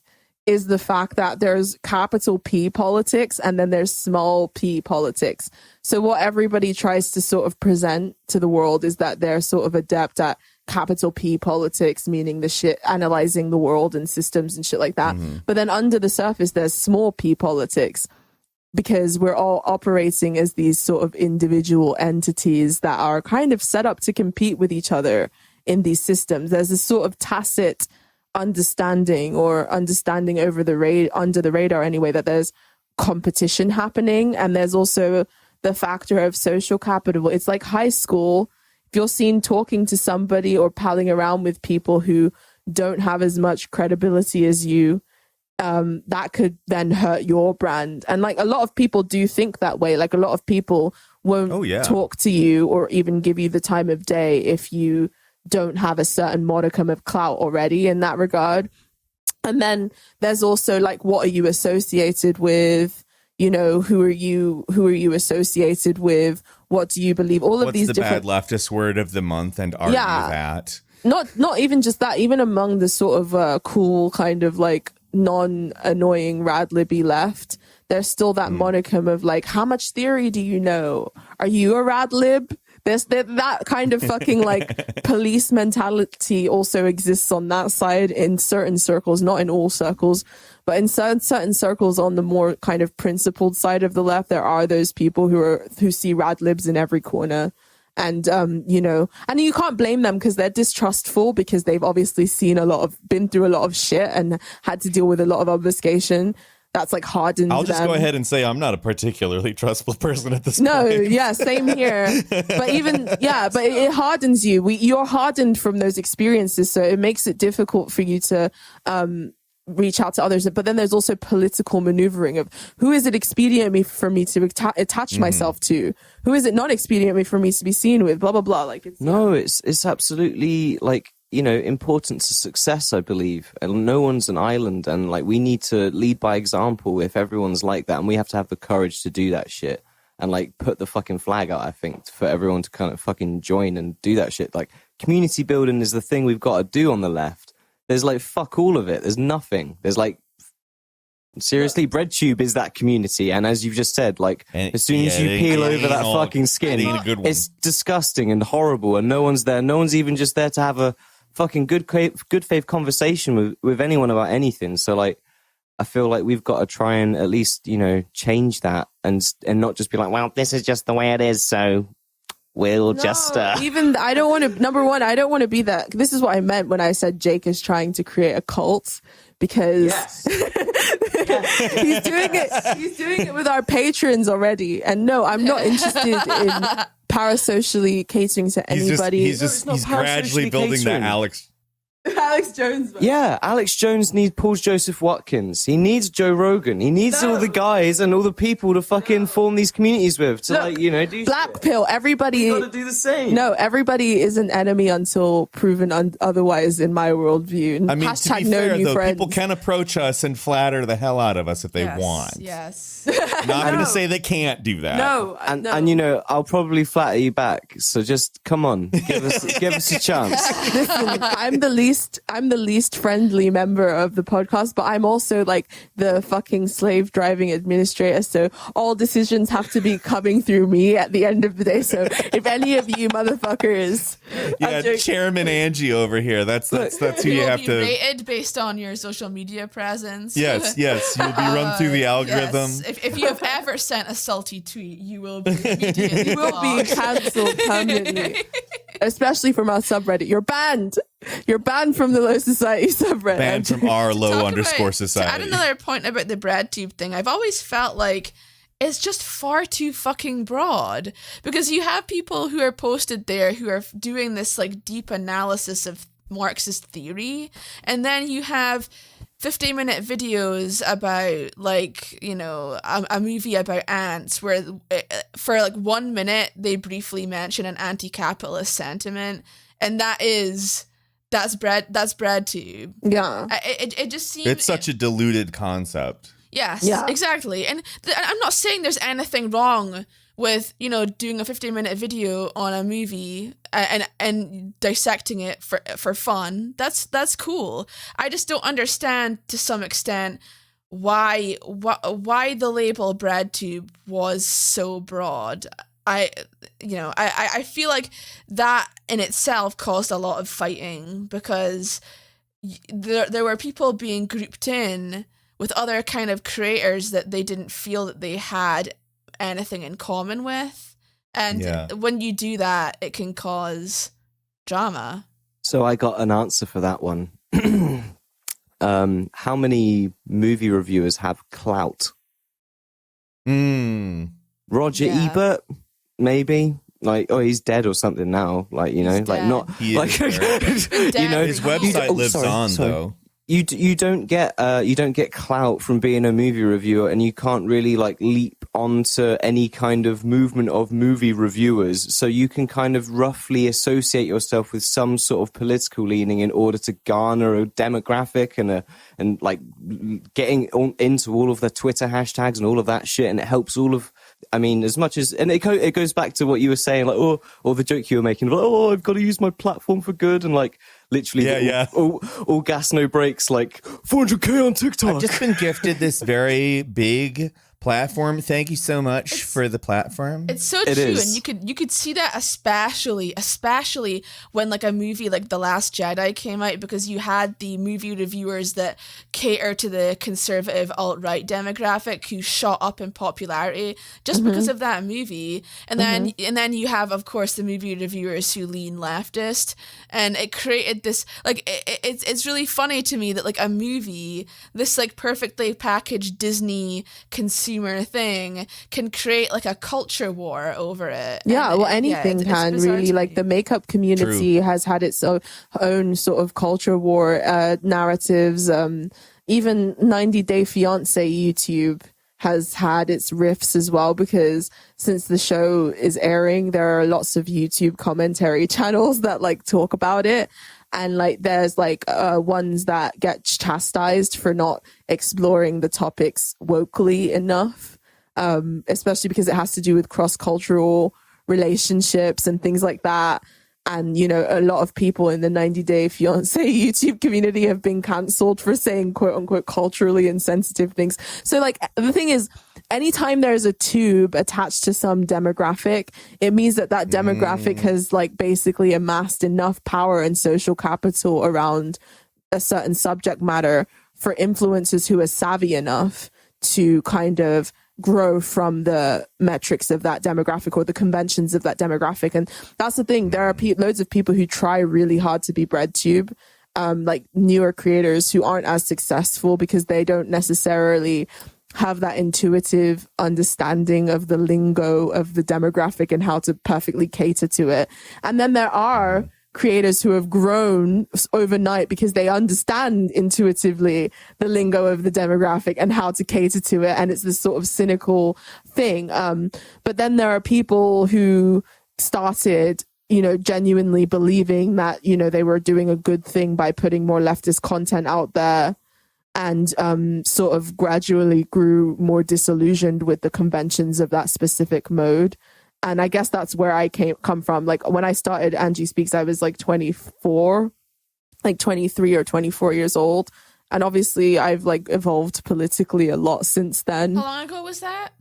S2: is the fact that there's capital P politics and then there's small p politics. So what everybody tries to sort of present to the world is that they're sort of adept at capital P politics, meaning the shit analyzing the world and systems and shit like that. But then under the surface, there's small p politics, because we're all operating as these sort of individual entities that are kind of set up to compete with each other in these systems. There's this sort of tacit understanding over under the radar anyway, that there's competition happening, and there's also the factor of social capital. It's like high school. If you're seen talking to somebody or palling around with people who don't have as much credibility as you, that could then hurt your brand. And like a lot of people do think that way. Like a lot of people won't talk to you or even give you the time of day if you don't have a certain modicum of clout already in that regard. And then there's also like, what are you associated with? You know, who are you associated with? What do you believe? All of
S1: What's
S2: these
S1: the
S2: different
S1: bad leftist word of the month, and argue that.
S2: Not even just that, even among the sort of cool kind of like non-annoying rad libby left, there's still that monicum of like, how much theory do you know? Are you a rad lib? There's that kind of fucking like police mentality also exists on that side in certain circles, not in all circles, but in certain circles on the more kind of principled side of the left, there are those people who see rad libs in every corner. And, you know, and you can't blame them because they're distrustful, because they've obviously been through a lot of shit and had to deal with a lot of obfuscation. That's like hardened
S1: I'll just
S2: them.
S1: go ahead and say I'm not a particularly trustful person at this
S2: No,
S1: point.
S2: yeah, same here. But it hardens you. You're hardened from those experiences, so it makes it difficult for you to reach out to others. But then there's also political maneuvering of who is it expedient for me to attach myself to? Who is it not expedient for me to be seen with? Blah blah blah. Like
S4: it's absolutely like, you know, important to success, I believe. And no one's an island, and like we need to lead by example if everyone's like that, and we have to have the courage to do that shit and like put the fucking flag out, I think, for everyone to kind of fucking join and do that shit. Like community building is the thing we've got to do on the left. There's like fuck all of it. There's nothing. There's like seriously, BreadTube is that community, and as you've just said, like as soon as you peel over that fucking skin, it's disgusting and horrible, and no one's there. No one's even just there to have a fucking good faith conversation with anyone about anything. So like, I feel like we've got to try and at least, you know, change that and not just be like, well, this is just the way it is, so we'll just
S2: even I don't want to. Number one, I don't want to be that. This is what I meant when I said Jake is trying to create a cult, because he's doing it with our patrons already. And no, I'm not interested in parasocially catering to anybody.
S1: He's gradually building that
S2: Alex Jones.
S4: Yeah, Alex Jones needs Paul Joseph Watkins. He needs Joe Rogan. He needs all the guys and all the people to fucking form these communities with to, like, you know, do
S2: black
S4: shit.
S2: pill. Everybody
S4: got to do the same.
S2: No, everybody is an enemy until proven otherwise in my worldview.
S1: I mean,
S2: Hashtag
S1: to be
S2: no
S1: fair,
S2: new
S1: though,
S2: friends.
S1: people can approach us and flatter the hell out of us if they want.
S3: Yes.
S1: Not going to say they can't do that.
S2: No,
S4: and you know, I'll probably flatter you back. So just come on, give us a chance.
S2: Listen, I'm the least friendly member of the podcast, but I'm also like the fucking slave driving administrator. So all decisions have to be coming through me at the end of the day. So if any of you motherfuckers,
S1: Chairman Angie over here. That's who you have to.
S3: Rated based on your social media presence.
S1: Yes, you'll be run through the algorithm.
S3: Yes. If you have ever sent a salty tweet, you will be immediately
S2: cancelled permanently. Especially from our subreddit. You're banned. You're banned from the Low Society subreddit.
S1: Banned from our low_society.
S3: To add another point about the BreadTube thing, I've always felt like it's just far too fucking broad, because you have people who are posted there who are doing this like deep analysis of Marxist theory, and then you have 15-minute videos about, like, you know, a movie about ants where for like 1 minute they briefly mention an anti-capitalist sentiment, and that's BreadTube.
S2: Yeah.
S3: It just seems
S1: it's such a diluted concept.
S3: Yes,
S2: yeah.
S3: Exactly. And I'm not saying there's anything wrong with, you know, doing a 15-minute video on a movie and dissecting it for fun. That's cool. I just don't understand to some extent why the label BreadTube was so broad. I feel like that in itself caused a lot of fighting because there were people being grouped in with other kind of creators that they didn't feel that they had anything in common with. And when you do that, it can cause drama.
S4: So I got an answer for that one. How many movie reviewers have clout? Roger Ebert, maybe. Like, oh, he's dead or something now. Like, you know,
S3: He's
S4: like
S3: dead.
S4: not
S1: He
S4: like
S1: is dead.
S4: you know,
S1: His website lives on
S4: sorry.
S1: though.
S4: You don't get clout from being a movie reviewer, and you can't really like leap onto any kind of movement of movie reviewers. So you can kind of roughly associate yourself with some sort of political leaning in order to garner a demographic and like getting into all of the Twitter hashtags and all of that shit. And it helps all of. I mean, as much as, and it goes back to what you were saying, like, or the joke you were making, like, oh, I've got to use my platform for good, and like, literally, all gas, no brakes, like 400K on TikTok.
S1: I've just been gifted this very big platform. Thank you so much for the platform.
S3: It's so true, and you could see that especially when like a movie like The Last Jedi came out, because you had the movie reviewers that cater to the conservative alt-right demographic who shot up in popularity just because of that movie, and then you have, of course, the movie reviewers who lean leftist, and it created this like it's really funny to me that like a movie, this like perfectly packaged Disney consumer thing, can create like a culture war over it.
S2: Yeah, well, anything can really. Like the makeup community has had its own sort of culture war narratives. Even 90 Day Fiance YouTube has had its riffs as well, because since the show is airing, there are lots of YouTube commentary channels that like talk about it. And like there's like ones that get chastised for not exploring the topics wokely enough, especially because it has to do with cross-cultural relationships and things like that. And, you know, a lot of people in the 90 Day Fiance YouTube community have been cancelled for saying quote unquote culturally insensitive things. So like the thing is, anytime there's a tube attached to some demographic, it means that demographic has like basically amassed enough power and social capital around a certain subject matter for influencers who are savvy enough to kind of grow from the metrics of that demographic or the conventions of that demographic. And that's the thing. There are loads of people who try really hard to be breadtube, like newer creators who aren't as successful because they don't necessarily have that intuitive understanding of the lingo of the demographic and how to perfectly cater to it. And then there are creators who have grown overnight because they understand intuitively the lingo of the demographic and how to cater to it. And it's this sort of cynical thing. But then there are people who started, you know, genuinely believing that, you know, they were doing a good thing by putting more leftist content out there, and sort of gradually grew more disillusioned with the conventions of that specific mode. And I guess that's where I come from. Like when I started Angie Speaks, I was like 24, like 23 or 24 years old. And obviously I've like evolved politically a lot since then.
S3: How long ago was that?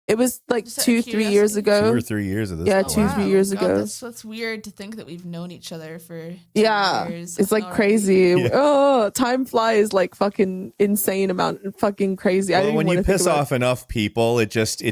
S2: It was like
S3: Just out of
S2: 2-3
S3: curiosity?
S2: years ago.
S1: 2 or 3 years of this.
S2: Yeah,
S1: point.
S2: 2-3 years
S3: God,
S2: ago.
S3: that's weird to think that we've known each other for 2
S2: Yeah,
S3: years.
S2: it's like
S3: already.
S2: crazy.
S1: Yeah.
S2: Oh, time flies like fucking insane amount, fucking crazy. I
S1: Well,
S2: don't
S1: when
S2: even
S1: you
S2: wanna think
S1: piss
S2: about
S1: off enough people, it just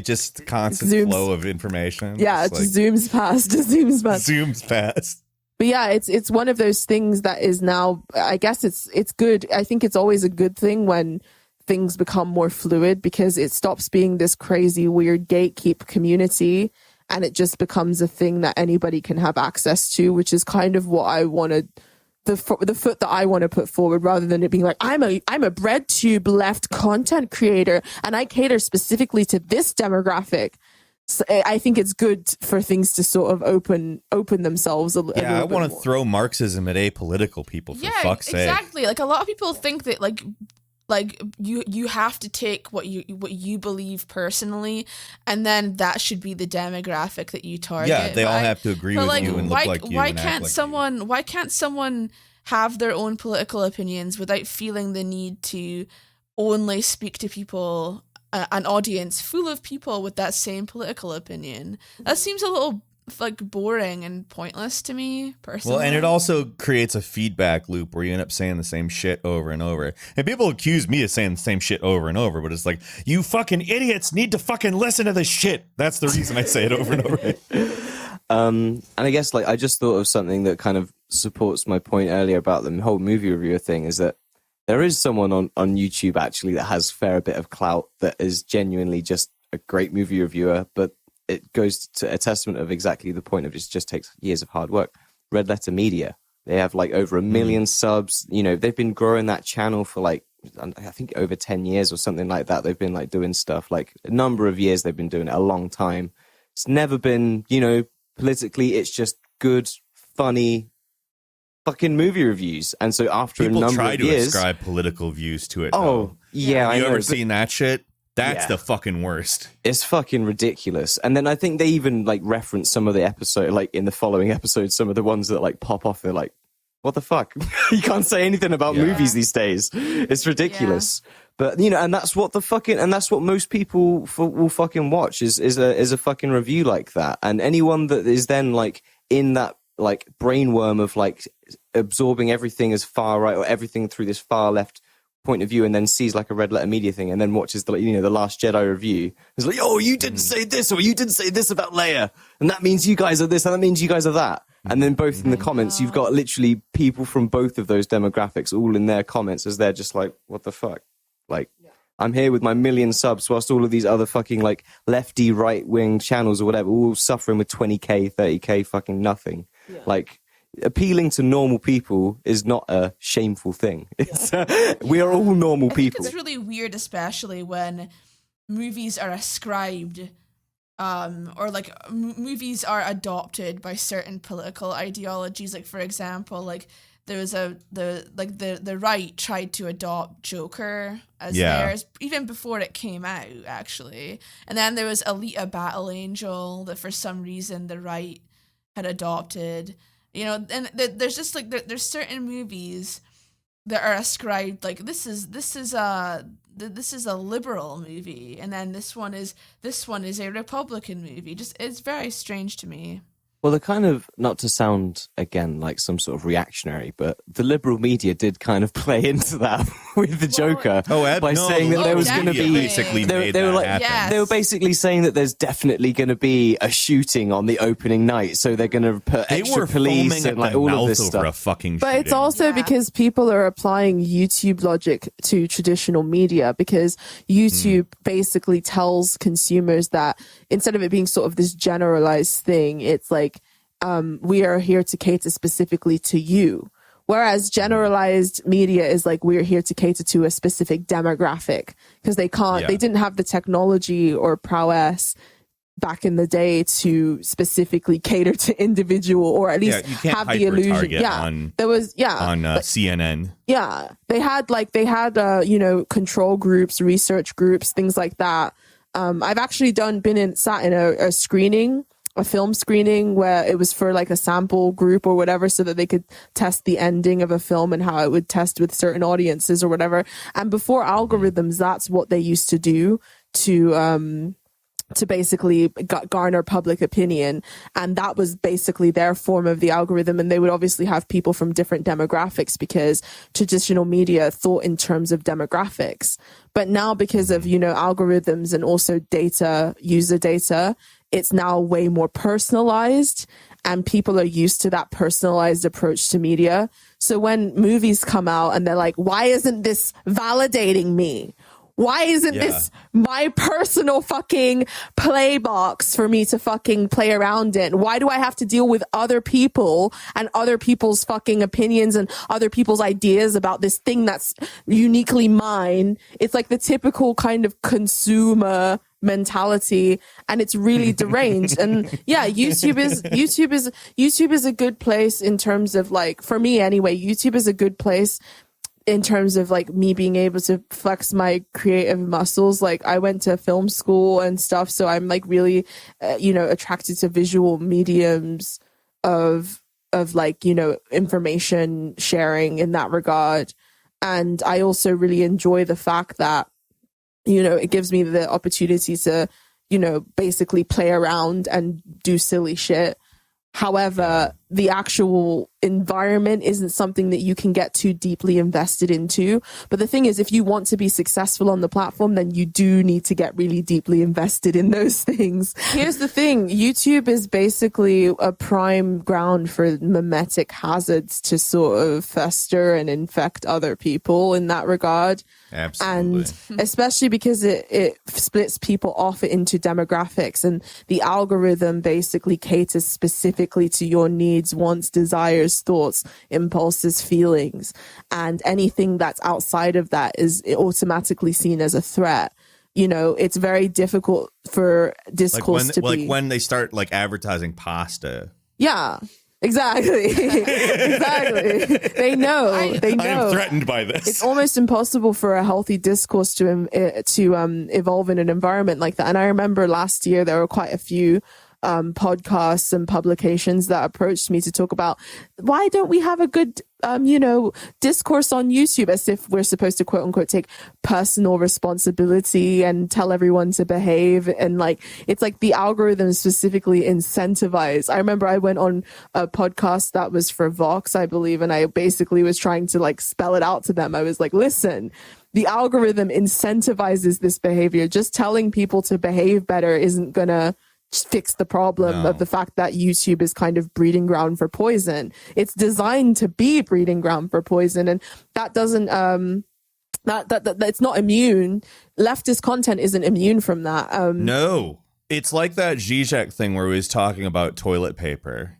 S1: constant
S2: Zooms.
S1: flow of information.
S2: Yeah, it just zooms past, just zooms past.
S1: zooms past.
S2: But yeah, it's one of those things that is now, I guess it's good. I think it's always a good thing when things become more fluid, because it stops being this crazy, weird gatekeep community, and it just becomes a thing that anybody can have access to, which is kind of what I wanted, the foot that I want to put forward, rather than it being like, I'm a breadtube left content creator and I cater specifically to this demographic. So I think it's good for things to sort of open themselves a little bit.
S1: Yeah, I want to
S2: more.
S1: throw Marxism at apolitical people, for fuck's sake.
S3: Exactly. Like a lot of people think that like you have to take what you believe personally, and then that should be the demographic that you target.
S1: Yeah, they all have to agree
S3: But
S1: with
S3: like,
S1: you and
S3: why,
S1: look like you.
S3: why
S1: and act
S3: can't
S1: like
S3: someone
S1: you.
S3: why can't someone have their own political opinions without feeling the need to only speak to people, an audience full of people with that same political opinion? That seems a little like boring and pointless to me personally.
S1: Well, and it also creates a feedback loop where you end up saying the same shit over and over. And people accuse me of saying the same shit over and over, but it's like, you fucking idiots need to fucking listen to this shit. That's the reason I say it over and over.
S4: And I guess like I just thought of something that kind of supports my point earlier about the whole movie reviewer thing, is that there is someone on YouTube actually that has a fair bit of clout that is genuinely just a great movie reviewer, but it goes to a testament of exactly the point of it just takes years of hard work. Red Letter Media. They have like over 1 million subs. You know, they've been growing that channel for like, I think over 10 years or something like that. They've been like doing stuff like a number of years. They've been doing it a long time. It's never been, you know, politically, it's just good, funny fucking movie reviews. And so after
S1: People
S4: a number
S1: try
S4: of
S1: to
S4: years,
S1: ascribe political views to it.
S4: oh
S1: though.
S4: yeah, I
S1: You
S4: know,
S1: ever
S4: but
S1: seen that shit? That's
S4: Yeah.
S1: the fucking worst.
S4: it's fucking ridiculous. And then I think they even like reference some of the episode, like in the following episodes, some of the ones that like pop off. They're like, what the fuck? You can't say anything about
S1: Yeah.
S4: movies these days. It's ridiculous. But you know, and that's what most people will fucking watch is a fucking review like that. And anyone that is then like in that like brainworm of like absorbing everything as far right or everything through this far left point of view, and then sees like a Red Letter Media thing, and then watches the, you know, the Last Jedi review. It's like, oh, you didn't say this, or you didn't say this about Leia, and that means you guys are this, and that means you guys are that. And then both in the comments, you've got literally people from both of those demographics all in their comments as they're just like, what the fuck? Like, I'm here with my 1 million subs whilst all of these other fucking like lefty right wing channels or whatever, all suffering with 20k, 30k fucking nothing. Like, appealing to normal people is not a shameful thing. It's we are all normal
S3: I think
S4: people.
S3: it's really weird, especially when movies are ascribed, or like movies are adopted by certain political ideologies. Like, for example, like there was the right tried to adopt Joker as theirs even before it came out, actually. And then there was Alita Battle Angel that for some reason the right had adopted. You know, and there's just like there's certain movies that are ascribed like this is a liberal movie, and then this one is a Republican movie. Just it's very strange to me.
S4: Well, they're kind of, not to sound, again, like some sort of reactionary, but the liberal media did kind of play into that with the Joker by saying that there was going to be...
S1: basically
S4: They were like,
S1: happen.
S4: they were basically saying that there's definitely going to be a shooting on the opening night, so they're going to put
S1: They
S4: extra
S1: were
S4: police
S1: foaming
S4: and
S1: at
S4: like
S1: the
S4: all of
S1: mouth
S4: this
S1: over
S4: stuff.
S1: a fucking
S2: But it's
S1: shooting.
S2: also
S3: Yeah.
S2: because people are applying YouTube logic to traditional media, because YouTube basically tells consumers that instead of it being sort of this generalized thing, it's like, we are here to cater specifically to you. Whereas generalized media is like, we're here to cater to a specific demographic, because they didn't have the technology or prowess back in the day to specifically cater to individual, or at least
S1: you can't
S2: have the illusion.
S1: hyper-target
S2: Yeah,
S1: on
S2: there was
S1: CNN.
S2: Yeah, they had you know, control groups, research groups, things like that. I've actually sat in a screening, a film screening, where it was for like a sample group or whatever, so that they could test the ending of a film and how it would test with certain audiences or whatever. And before algorithms, that's what they used to do to basically garner public opinion. And that was basically their form of the algorithm. And they would obviously have people from different demographics, because traditional media thought in terms of demographics. But now, because of, you know, algorithms and also data, user data, it's now way more personalized, and people are used to that personalized approach to media. So when movies come out and they're like, why isn't this validating me? Why isn't this my personal fucking play box for me to fucking play around in? Why do I have to deal with other people and other people's fucking opinions and other people's ideas about this thing that's uniquely mine? It's like the typical kind of consumer mentality, and it's really deranged. And yeah, YouTube is a good place in terms of, like, for me anyway, YouTube is a good place in terms of like me being able to flex my creative muscles. Like, I went to film school and stuff, so I'm like really attracted to visual mediums of like, you know, information sharing in that regard. And I also really enjoy the fact that, you know, it gives me the opportunity to, basically play around and do silly shit. However, the actual environment isn't something that you can get too deeply invested into. But the thing is, if you want to be successful on the platform, then you do need to get really deeply invested in those things. Here's the thing. YouTube is basically a prime ground for mimetic hazards to sort of fester and infect other people in that regard.
S1: Absolutely.
S2: And especially because it splits people off into demographics, and the algorithm basically caters specifically to your needs, wants, desires, thoughts, impulses, feelings. And anything that's outside of that is automatically seen as a threat. It's very difficult for discourse to be.
S1: Like when they start like advertising pasta.
S2: Yeah. Exactly. Exactly. They know.
S1: I am threatened by this.
S2: It's almost impossible for a healthy discourse to evolve in an environment like that. And I remember last year there were quite a few podcasts and publications that approached me to talk about why don't we have a good discourse on YouTube, as if we're supposed to quote unquote take personal responsibility and tell everyone to behave. And like, it's like the algorithm specifically incentivize. I remember I went on a podcast that was for Vox, I believe, and I basically was trying to like spell it out to them. I was like, listen, the algorithm incentivizes this behavior. Just telling people to behave better isn't gonna fix the problem of the fact that YouTube is kind of breeding ground for poison. It's designed to be breeding ground for poison, and that doesn't that it's not immune. Leftist content isn't immune from that.
S1: No, it's like that Zizek thing where he was talking about toilet paper,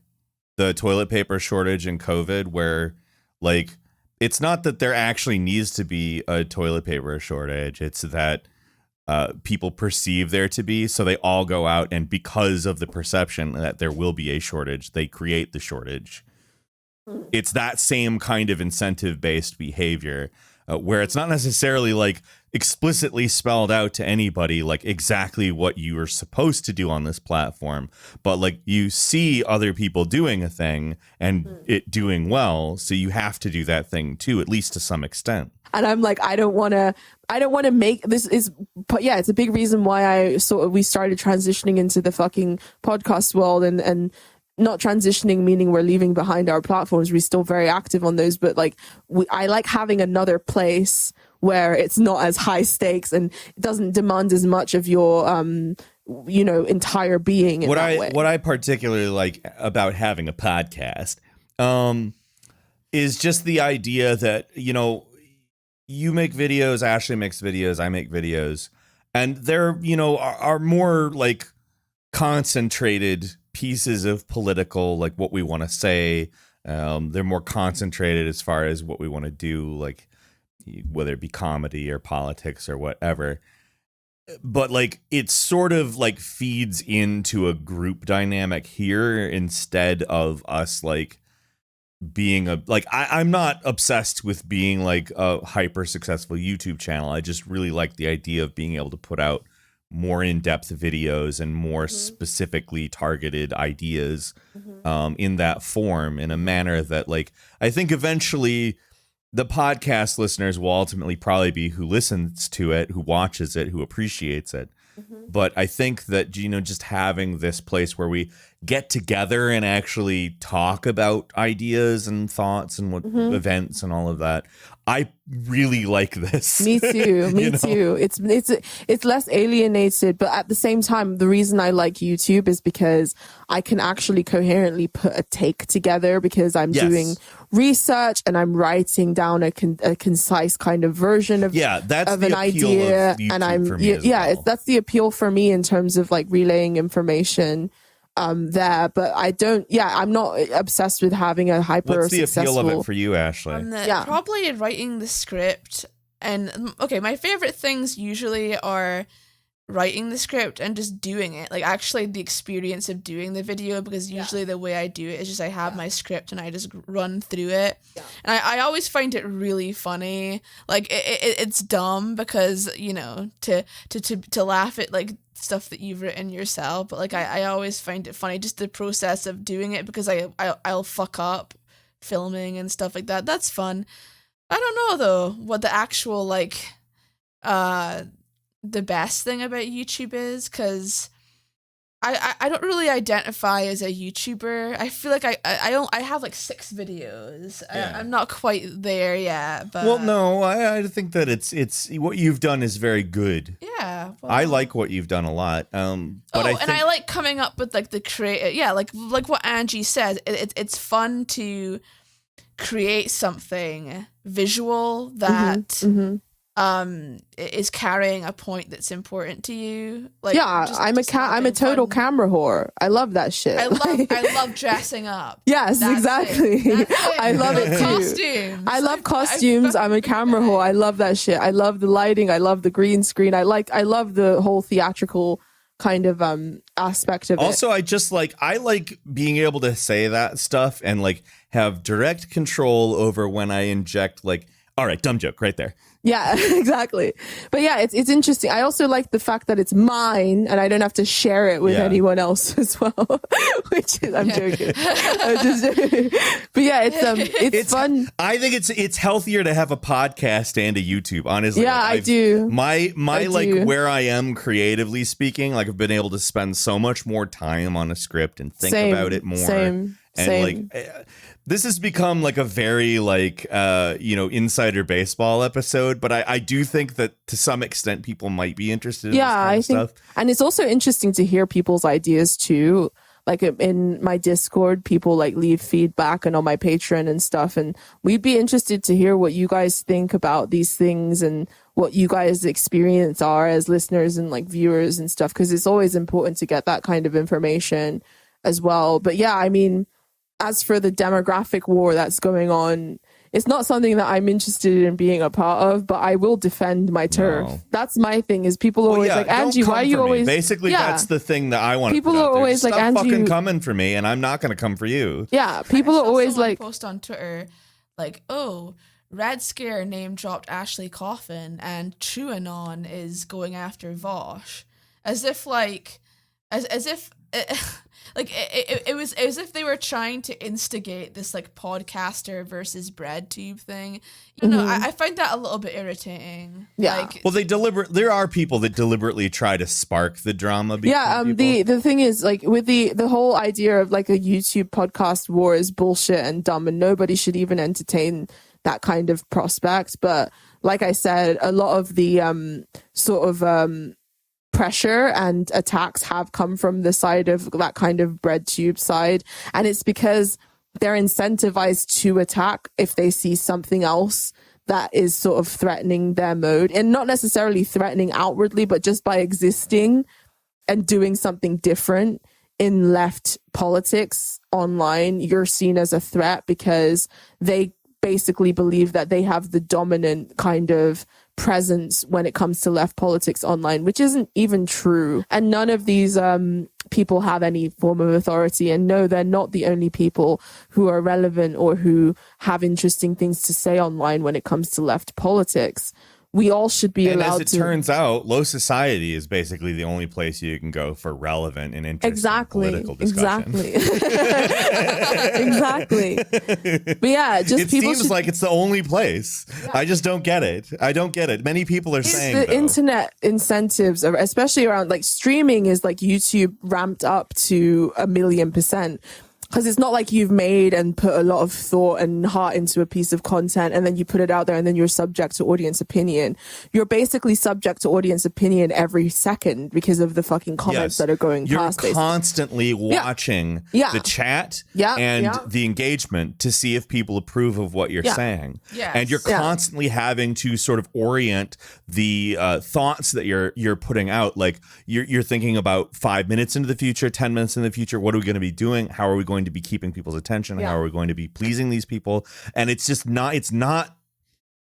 S1: the toilet paper shortage in COVID, where like it's not that there actually needs to be a toilet paper shortage. It's that people perceive there to be, so they all go out, and because of the perception that there will be a shortage, they create the shortage. It's that same kind of incentive-based behavior where it's not necessarily like explicitly spelled out to anybody like exactly what you are supposed to do on this platform, but like you see other people doing a thing and it doing well, so you have to do that thing too, at least to some extent.
S2: And I'm like, I don't want to make this is, but yeah, it's a big reason why we started transitioning into the fucking podcast world, and not transitioning meaning we're leaving behind our platforms. We're still very active on those, but like I like having another place where it's not as high stakes and it doesn't demand as much of your entire being in
S1: what
S2: that way.
S1: What I particularly like about having a podcast is just the idea that you make videos, Ashley makes videos, I make videos, and they're are more like concentrated pieces of political, like what we want to say. They're more concentrated as far as what we want to do, like whether it be comedy or politics or whatever. But like it sort of like feeds into a group dynamic here instead of us like being I'm not obsessed with being like a hyper successful YouTube channel. I just really like the idea of being able to put out more in-depth videos and more specifically targeted ideas in that form, in a manner that like I think eventually the podcast listeners will ultimately probably be who listens to it, who watches it, who appreciates it. But I think that, just having this place where we get together and actually talk about ideas and thoughts and what events and all of that, I really like this.
S2: Me too. Me too. It's less alienated, but at the same time, the reason I like YouTube is because I can actually coherently put a take together, because I'm doing research and I'm writing down a concise kind of version of
S1: that's
S2: of
S1: the
S2: an
S1: appeal
S2: idea,
S1: of YouTube
S2: and I'm
S1: for me as well.
S2: that's the appeal for me in terms of like relaying information there. But I'm not obsessed with having a hyper
S1: What's the
S2: successful
S1: appeal of it for you, Ashley?
S3: Probably writing the script. And okay, my favorite things usually are writing the script and just doing it, like actually the experience of doing the video, because usually the way I do it is just I have my script and I just run through it, and I always find it really funny. Like it's dumb because to laugh at like stuff that you've written yourself, but like I always find it funny, just the process of doing it, because I'll fuck up filming and stuff like that. That's fun. I don't know though what the actual like the best thing about YouTube is, because I don't really identify as a YouTuber. I feel like I have like 6 videos.
S1: Yeah.
S3: I'm not quite there yet. But
S1: Well, no, I think that it's what you've done is very good.
S3: yeah, well,
S1: I like what you've done a lot. But I think,
S3: and I like coming up with like the creative. Yeah, like what Angie said. It's fun to create something visual that is carrying a point that's important to you. Like,
S2: Yeah, I'm a
S3: having
S2: total
S3: fun.
S2: camera whore. I love that shit.
S3: I love dressing up.
S2: Yes,
S3: That's
S2: exactly.
S3: it. That's it.
S2: I love it too.
S3: Costumes.
S2: I love costumes. I'm a camera whore. I love that shit. I love the lighting. I love the green screen. I love the whole theatrical kind of aspect of it.
S1: also, I like being able to say that stuff and like have direct control over when I inject like, all right, dumb joke right there.
S2: Yeah, exactly. But yeah, it's interesting. I also like the fact that it's mine and I don't have to share it with
S1: Yeah.
S2: anyone else as well. Which is, I'm joking. I'm just joking. But yeah, it's fun.
S1: I think it's healthier to have a podcast and a YouTube. Honestly,
S2: Yeah,
S1: like,
S2: I do.
S1: My
S2: I
S1: like
S2: do.
S1: where I am creatively speaking, like I've been able to spend so much more time on a script and think
S2: Same,
S1: about it more.
S2: same,
S1: And
S2: same.
S1: like this has become like a very like insider baseball episode, but I do think that to some extent people might be interested in this kind
S2: I
S1: of
S2: think,
S1: stuff.
S2: and it's also interesting to hear people's ideas too. Like in my Discord, people like leave feedback, and on my Patreon and stuff. And we'd be interested to hear what you guys think about these things and what you guys' experience are as listeners and like viewers and stuff. Because it's always important to get that kind of information as well. But yeah, I mean, as for the demographic war that's going on, it's not something that I'm interested in being a part of, but I will defend my turf.
S1: No.
S2: That's my thing, is people are
S1: Well,
S2: always
S1: yeah,
S2: like,
S1: don't
S2: Angie,
S1: come
S2: why are you
S1: for me.
S2: always...
S1: Basically,
S2: Yeah.
S1: that's the thing that I want.
S2: People
S1: to put
S2: are
S1: out there.
S2: always like,
S1: Stop
S2: Angie-
S1: fucking coming for me, and I'm not going to come for you.
S2: Yeah, people are
S3: I saw
S2: always
S3: someone
S2: like...
S3: post on Twitter like, oh, Red Scare name dropped Ashley Coffin and TrueAnon is going after Vosh, as if like as if like it was as if they were trying to instigate this like podcaster versus bread tube thing. You know, I find that a little bit irritating.
S2: Yeah.
S3: Like,
S1: Well, there are people that deliberately try to spark the drama.
S2: Yeah,
S1: between
S2: the thing is, like, with the whole idea of like a YouTube podcast war is bullshit and dumb, and nobody should even entertain that kind of prospect. But like I said, a lot of the sort of pressure and attacks have come from the side of that kind of bread tube side, and it's because they're incentivized to attack if they see something else that is sort of threatening their mode, and not necessarily threatening outwardly, but just by existing and doing something different in left politics online, you're seen as a threat because they basically believe that they have the dominant kind of presence when it comes to left politics online, which isn't even true. And none of these people have any form of authority. And no, they're not the only people who are relevant or who have interesting things to say online when it comes to left politics. We all should be
S1: And
S2: allowed
S1: as it
S2: to.
S1: turns out, low society is basically the only place you can go for relevant and interesting political discussion.
S2: Exactly. But yeah, just
S1: It
S2: people
S1: seems
S2: should,
S1: like it's the only place. I just don't get it. I don't get it. Many people are saying
S2: the
S1: though,
S2: internet incentives, especially around like streaming, is like YouTube ramped up to 1,000,000%. Because it's not like you've made and put a lot of thought and heart into a piece of content and then you put it out there and then you're subject to audience opinion. You're basically subject to audience opinion every second because of the fucking comments
S1: yes,
S2: that are going
S1: you're
S2: past. Basically.
S1: constantly watching
S2: Yeah.
S1: the chat
S2: Yeah.
S1: and
S2: Yeah.
S1: the engagement to see if people approve of what you're
S2: Yeah.
S1: saying.
S3: Yes.
S1: And you're
S2: Yeah.
S1: constantly having to sort of orient the thoughts that you're putting out. Like you're thinking about 5 minutes into the future, 10 minutes in the future. What are we going to be doing? How are we going to be keeping people's attention?
S2: Yeah.
S1: How are we going to be pleasing these people? And it's just not. It's not.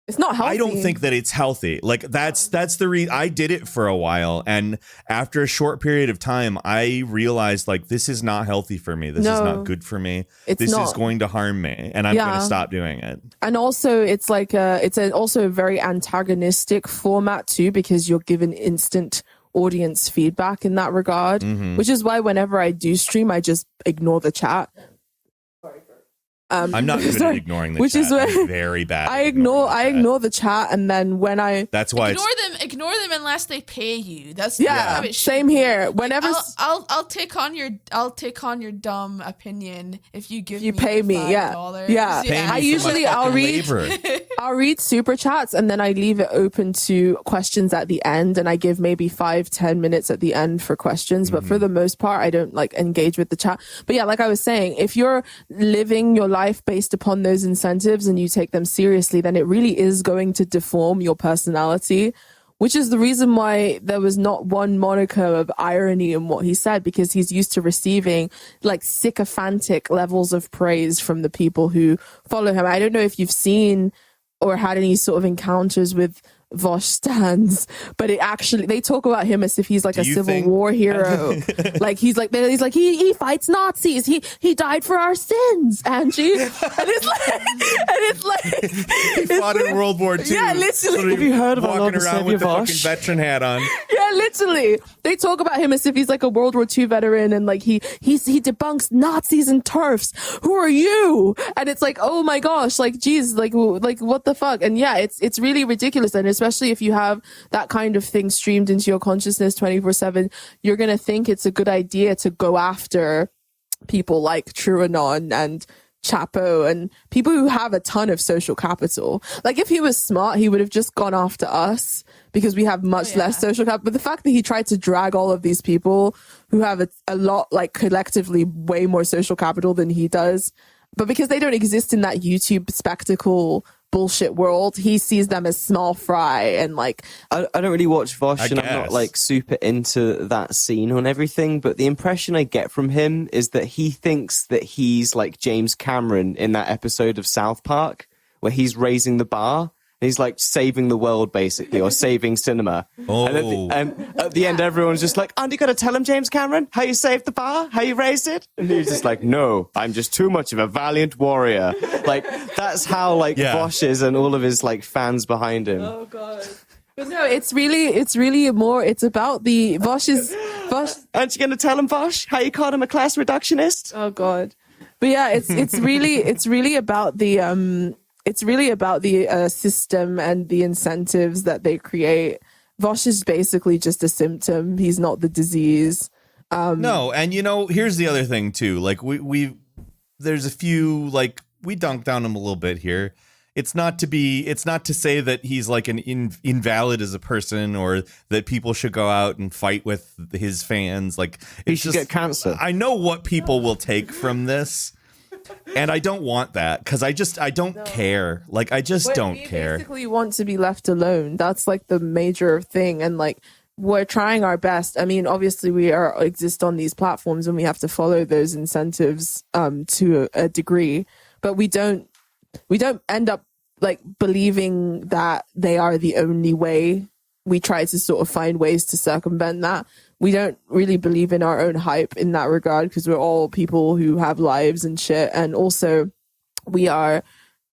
S2: It's not healthy.
S1: I don't think that it's healthy. Like that's the reason I did it for a while, and after a short period of time, I realized like this is not healthy for me. This is
S2: No.
S1: not good for me.
S2: It's
S1: This is
S2: not.
S1: going to harm me, and I'm going
S2: Yeah.
S1: to stop doing it.
S2: And also, it's like also a very antagonistic format too, because you're given instant audience feedback in that regard.
S1: Mm-hmm.
S2: Which is why whenever I do stream, I just ignore the chat.
S1: I'm not good at ignoring the
S2: which
S1: chat.
S2: is where
S1: I'm very bad.
S2: I
S1: at ignoring the chat.
S2: ignore the chat, and then when I
S1: That's why
S3: Ignore them unless they pay you. That's
S2: yeah,
S3: how it should
S2: same
S3: be.
S2: here. Whenever
S3: I'll take on your dumb opinion if you give
S2: you
S3: me
S2: pay me,
S3: $5.
S2: yeah.
S1: Pay me
S2: I
S1: for
S2: usually
S1: my
S2: I'll
S1: fucking
S2: read
S1: labor.
S2: I'll read super chats, and then I leave it open to questions at the end, and I give maybe 5-10 minutes at the end for questions. But for the most part, I don't like engage with the chat. But yeah, like I was saying, if you're living your life based upon those incentives and you take them seriously, then it really is going to deform your personality, which is the reason why there was not one modicum of irony in what he said, because he's used to receiving like sycophantic levels of praise from the people who follow him. I don't know if you've seen or had any sort of encounters with Vosh stands, but they talk about him as if he's like a Civil War hero. Like he's like he fights Nazis. He died for our sins, Angie. And it's like
S1: He fought in World War II.
S2: Yeah, literally.
S4: Have you heard of our
S1: walking
S4: Lord and
S1: around
S4: Savior
S1: with the fucking
S4: Vosh?
S1: veteran hat on?
S2: Yeah, literally. They talk about him as if he's like a World War II veteran, and like he debunks Nazis and TERFs. Who are you? And it's like, oh my gosh, like geez, like what the fuck? And yeah, it's really ridiculous. And especially if you have that kind of thing streamed into your consciousness 24/7, you're gonna think it's a good idea to go after people like TrueAnon and Chapo and people who have a ton of social capital. Like if he was smart, he would have just gone after us because we have much less social capital. But the fact that he tried to drag all of these people who have a lot, like collectively way more social capital than he does, but because they don't exist in that YouTube spectacle bullshit world, he sees them as small fry. And like
S4: I don't really watch Vosh, and I'm not
S1: guess.
S4: like super into that scene and everything, but the impression I get from him is that he thinks that he's like James Cameron in that episode of South Park where he's raising the bar. He's like saving the world, basically, or saving cinema.
S1: Oh.
S4: And at the end, everyone's just like, "Aren't you going to tell him, James Cameron, how you saved the bar, how you raised it?" And he's just like, "No, I'm just too much of a valiant warrior." Like that's how like Vosh is, and all of his like fans behind him.
S2: oh god. But no, it's really more. It's about the Vosh.
S4: Aren't you going to tell him, Vosh, how you called him a class reductionist?
S2: Oh god. But yeah, it's really about the system and the incentives that they create. Vosh is basically just a symptom. He's not the disease.
S1: No, and here's the other thing too. Like there's a few, like we dunked on him a little bit here. It's not to say that he's like an invalid as a person, or that people should go out and fight with his fans. Like
S4: He should get cancer.
S1: I know what people will take from this. And I don't want that, because I don't care. Like, I just don't care.
S2: We basically want to be left alone. That's like the major thing. And like, we're trying our best. I mean, obviously we exist on these platforms and we have to follow those incentives to a degree, but we don't end up like believing that they are the only way. We try to sort of find ways to circumvent that. We don't really believe in our own hype in that regard, because we're all people who have lives and shit. And also we are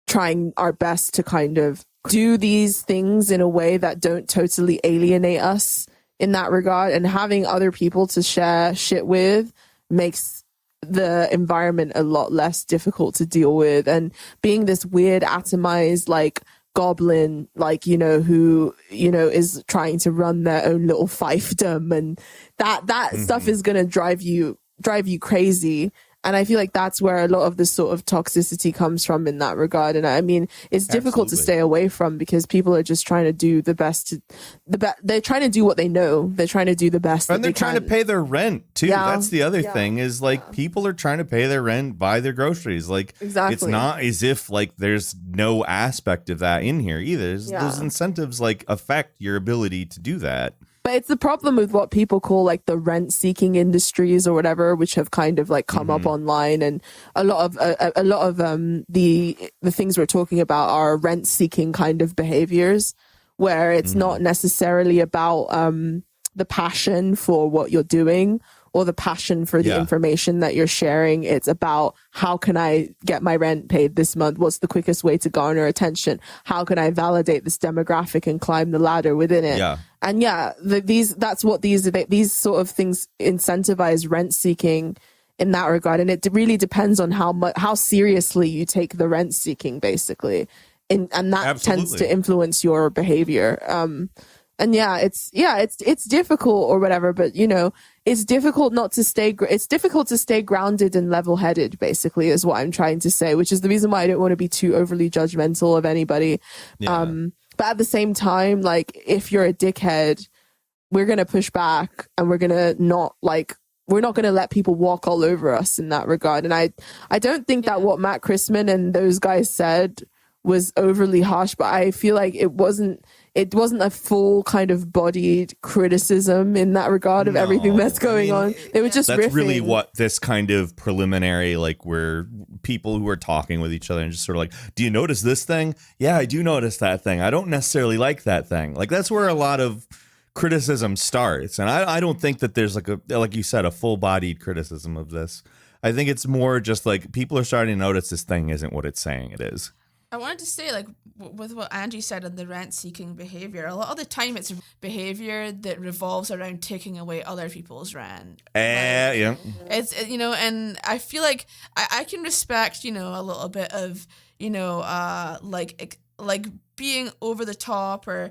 S2: trying our best to kind of do these things in a way that don't totally alienate us in that regard. And having other people to share shit with makes the environment a lot less difficult to deal with. And being this weird atomized, like, goblin, like, who is trying to run their own little fiefdom, and that stuff is gonna drive you crazy. And I feel like that's where a lot of this sort of toxicity comes from in that regard. And I mean, it's difficult to stay away from, because people are just trying to do the best. They're trying to do what they know. They're trying to do the best.
S1: And they're trying to pay their rent too.
S2: Yeah.
S1: That's the other thing, is like people are trying to pay their rent, buy their groceries. Like,
S2: Exactly.
S1: It's not as if like there's no aspect of that in here either. Those incentives like affect your ability to do that.
S2: But it's the problem with what people call like the rent-seeking industries or whatever, which have kind of like come up online, and a lot of the things we're talking about are rent-seeking kind of behaviors, where it's not necessarily about the passion for what you're doing or the passion for the information that you're sharing. It's about, how can I get my rent paid this month? What's the quickest way to garner attention? How can I validate this demographic and climb the ladder within it?
S1: Yeah.
S2: And that's what these sort of things incentivize rent seeking in that regard. And it really depends on how seriously you take the rent seeking, basically. And that tends to influence your behavior. And it's difficult or whatever, but it's difficult it's difficult to stay grounded and level headed, basically, is what I'm trying to say, which is the reason why I don't want to be too overly judgmental of anybody. Yeah. But at the same time, like, if you're a dickhead, we're going to push back, and we're not going to let people walk all over us in that regard. And I don't think that what Matt Christman and those guys said was overly harsh, but I feel like it wasn't a full kind of bodied criticism in that regard of everything that's going on. They were just
S1: that's
S2: riffing.
S1: Really what this kind of preliminary, like, where people who are talking with each other and just sort of like, do you notice this thing? Yeah, I do notice that thing. I don't necessarily like that thing. Like, that's where a lot of criticism starts. And I don't think that there's like you said, a full bodied criticism of this. I think it's more just like people are starting to notice this thing isn't what it's saying it is.
S3: I wanted to say, like, with what Angie said on the rent-seeking behavior, a lot of the time it's behavior that revolves around taking away other people's rent.
S1: Yeah.
S3: It's, and I feel like I can respect, a little bit of, like being over the top or,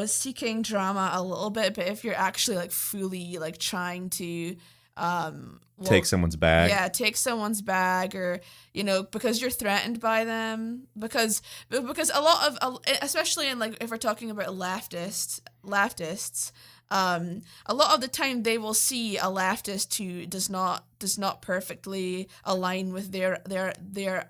S3: seeking drama a little bit. But if you're actually, like, fully, like, trying to...
S1: take someone's bag.
S3: Yeah, take someone's bag, or because you're threatened by them. Because a lot of, especially in, like, if we're talking about leftists, a lot of the time they will see a leftist who does not perfectly align with their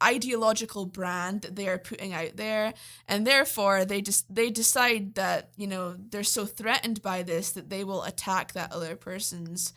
S3: ideological brand that they are putting out there, and therefore they decide that they're so threatened by this that they will attack that other person's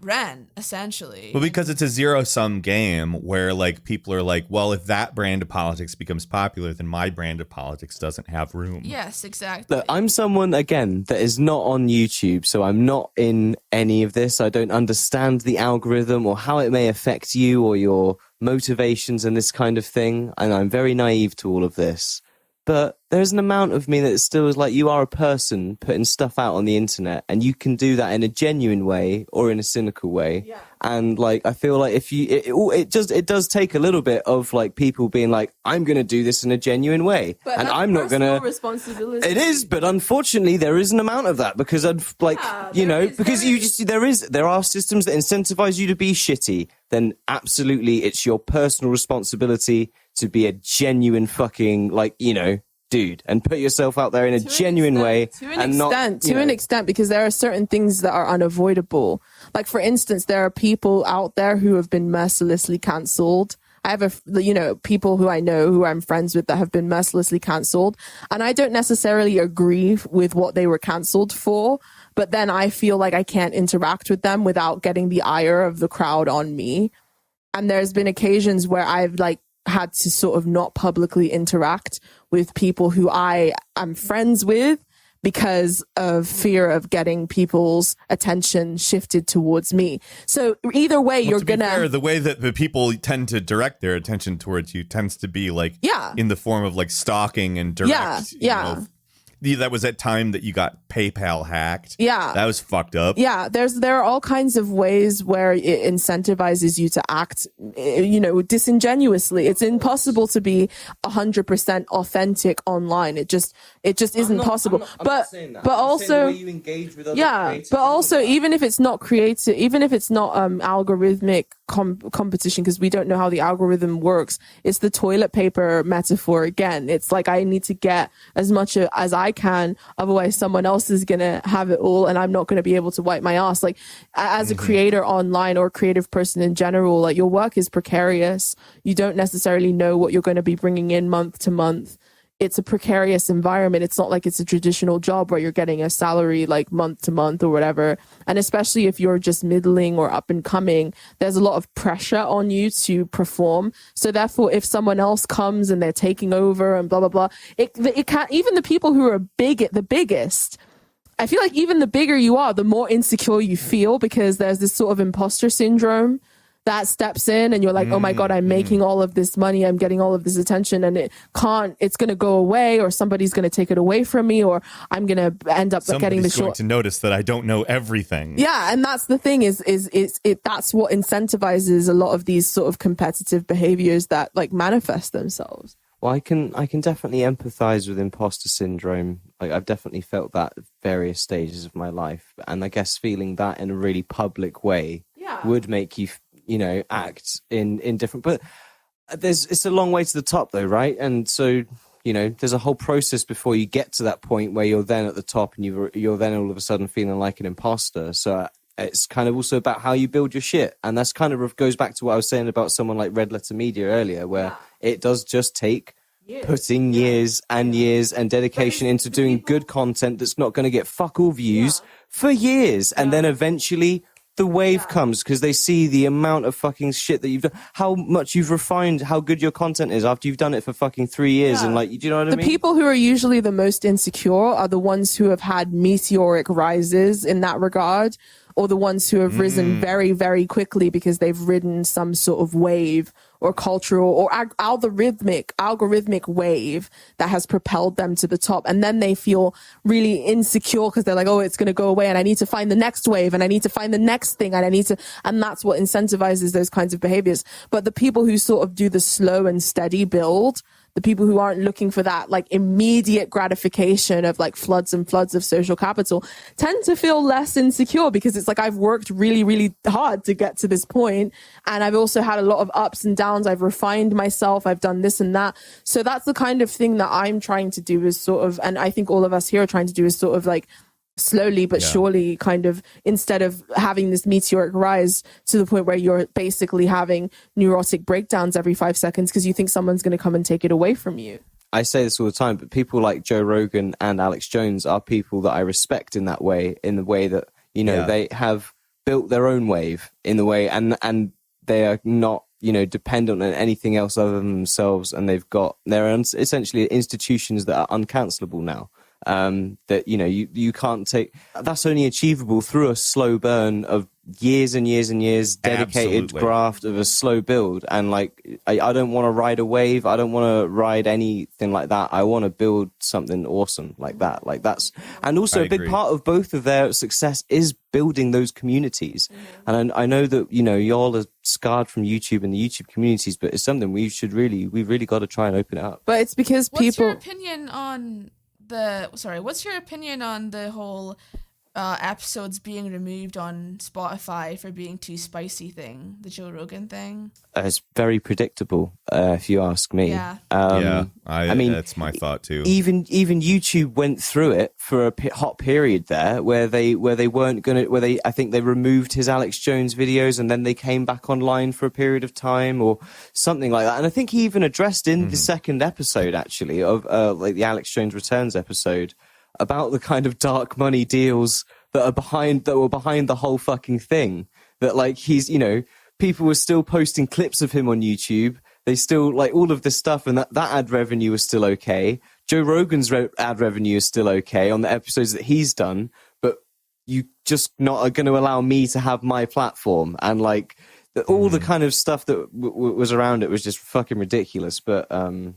S3: rent, essentially.
S1: Well, because it's a zero-sum game where, like, people are like, well, if that brand of politics becomes popular, then my brand of politics doesn't have room.
S3: Yes, exactly.
S4: Look, I'm someone, again, that is not on YouTube, so I'm not in any of this. I don't understand the algorithm or how it may affect you or your motivations and this kind of thing, and I'm very naive to all of this. But there's an amount of me that still is like, you are a person putting stuff out on the internet, and you can do that in a genuine way or in a cynical way. Yeah. And, like, I feel like if you, it does take a little bit of, like, people being like, I'm going to do this in a genuine way,
S2: but
S4: and I'm not going to.
S2: Responsibility.
S4: It is, but unfortunately, there is an amount of that because I'd like, there are systems that incentivize you to be shitty. Then absolutely, it's your personal responsibility to be a genuine fucking, like, dude, and put yourself out there in a genuine way. To
S2: an extent, because there are certain things that are unavoidable. Like, for instance, there are people out there who have been mercilessly cancelled. I have people who I know, who I'm friends with, that have been mercilessly cancelled. And I don't necessarily agree with what they were cancelled for, but then I feel like I can't interact with them without getting the ire of the crowd on me. And there's been occasions where I've, like, had to sort of not publicly interact with people who I am friends with because of fear of getting people's attention shifted towards me. So either way, you're
S1: to be
S2: gonna...
S1: fair, the way that the people tend to direct their attention towards you tends to be, like, in the form of, like, stalking and direct, that was that time that you got PayPal hacked. Yeah. That was fucked up.
S2: Yeah. There are all kinds of ways where it incentivizes you to act, disingenuously. It's impossible to be 100% authentic online. It just isn't possible. But also,
S4: you engage with other
S2: but also, even if it's not creative, even if it's not algorithmic competition, because we don't know how the algorithm works, it's the toilet paper metaphor again. It's like, I need to get as much as I can, otherwise someone else is gonna have it all and I'm not gonna be able to wipe my ass. Like, as a creator online or creative person in general, like, your work is precarious. You don't necessarily know what you're going to be bringing in month to month. It's a precarious environment. It's not like it's a traditional job where you're getting a salary, like, month to month or whatever. And especially if you're just middling or up and coming, there's a lot of pressure on you to perform. So therefore, if someone else comes and they're taking over and blah, blah, blah, it can't, even the people who are the biggest, I feel like even the bigger you are, the more insecure you feel, because there's this sort of imposter syndrome that steps in and you're like, oh my God, I'm making all of this money. I'm getting all of this attention and it's going to go away, or somebody's going to take it away from me, or I'm going to end up getting the
S1: Somebody's going
S2: short.
S1: to notice that I don't know everything.
S2: Yeah. And that's the thing that's what incentivizes a lot of these sort of competitive behaviors that like manifest themselves.
S4: Well, I can definitely empathize with imposter syndrome. Like, I've definitely felt that at various stages of my life, and I guess feeling that in a really public way would make you, act in different. But it's a long way to the top, though, right? And so, there's a whole process before you get to that point where you're then at the top, and you're then all of a sudden feeling like an imposter. So it's kind of also about how you build your shit, and that's kind of goes back to what I was saying about someone like Red Letter Media earlier, where it does just take putting years and years and dedication into doing good content that's not going to get fuck all views for years, and then eventually the wave comes because they see the amount of fucking shit that you've done, how much you've refined, how good your content is after you've done it for fucking 3 years, and like, do you know what I mean?
S2: The people who are usually the most insecure are the ones who have had meteoric rises in that regard, or the ones who have risen very, very quickly because they've ridden some sort of wave or cultural or algorithmic wave that has propelled them to the top. And then they feel really insecure because they're like, oh, it's going to go away and I need to find the next wave and I need to find the next thing and that's what incentivizes those kinds of behaviors. But the people who sort of do the slow and steady build, the people who aren't looking for that like immediate gratification of like floods and floods of social capital tend to feel less insecure because it's like, I've worked really, really hard to get to this point. And I've also had a lot of ups and downs. I've refined myself. I've done this and that. So that's the kind of thing that I'm trying to do is sort of, and I think all of us here are trying to do is sort of like slowly but surely kind of, instead of having this meteoric rise to the point where you're basically having neurotic breakdowns every 5 seconds because you think someone's going to come and take it away from you.
S4: I say this all the time, but people like Joe Rogan and Alex Jones are people that I respect in that way, in the way that, they have built their own wave in the way, and they are not, dependent on anything else other than themselves. And they're essentially institutions that are uncancelable now. That you can't take. That's only achievable through a slow burn of years and years and years, dedicated graft of a slow build. And like, I don't want to ride a wave. I don't want to ride anything like that. I want to build something awesome like that. Like that's, and also a big part of both of their success is building those communities. And I know that, y'all are scarred from YouTube and the YouTube communities, but it's something we've really got to try and open it up.
S2: But it's because
S3: What's your opinion on the whole episodes being removed on Spotify for being too spicy thing, the Joe Rogan thing?
S4: It's very predictable, if you ask me.
S3: Yeah.
S1: I mean, that's my thought too.
S4: Even YouTube went through it for a hot period there, where they weren't gonna, I think they removed his Alex Jones videos, and then they came back online for a period of time or something like that. And I think he even addressed in the second episode, actually, of like the Alex Jones Returns episode, about the kind of dark money deals that were behind the whole fucking thing. That like he's, people were still posting clips of him on YouTube. They still like all of this stuff, and that ad revenue is still okay. Joe Rogan's ad revenue is still okay on the episodes that he's done, but you just not are going to allow me to have my platform. And like all the kind of stuff that was around it was just fucking ridiculous. But I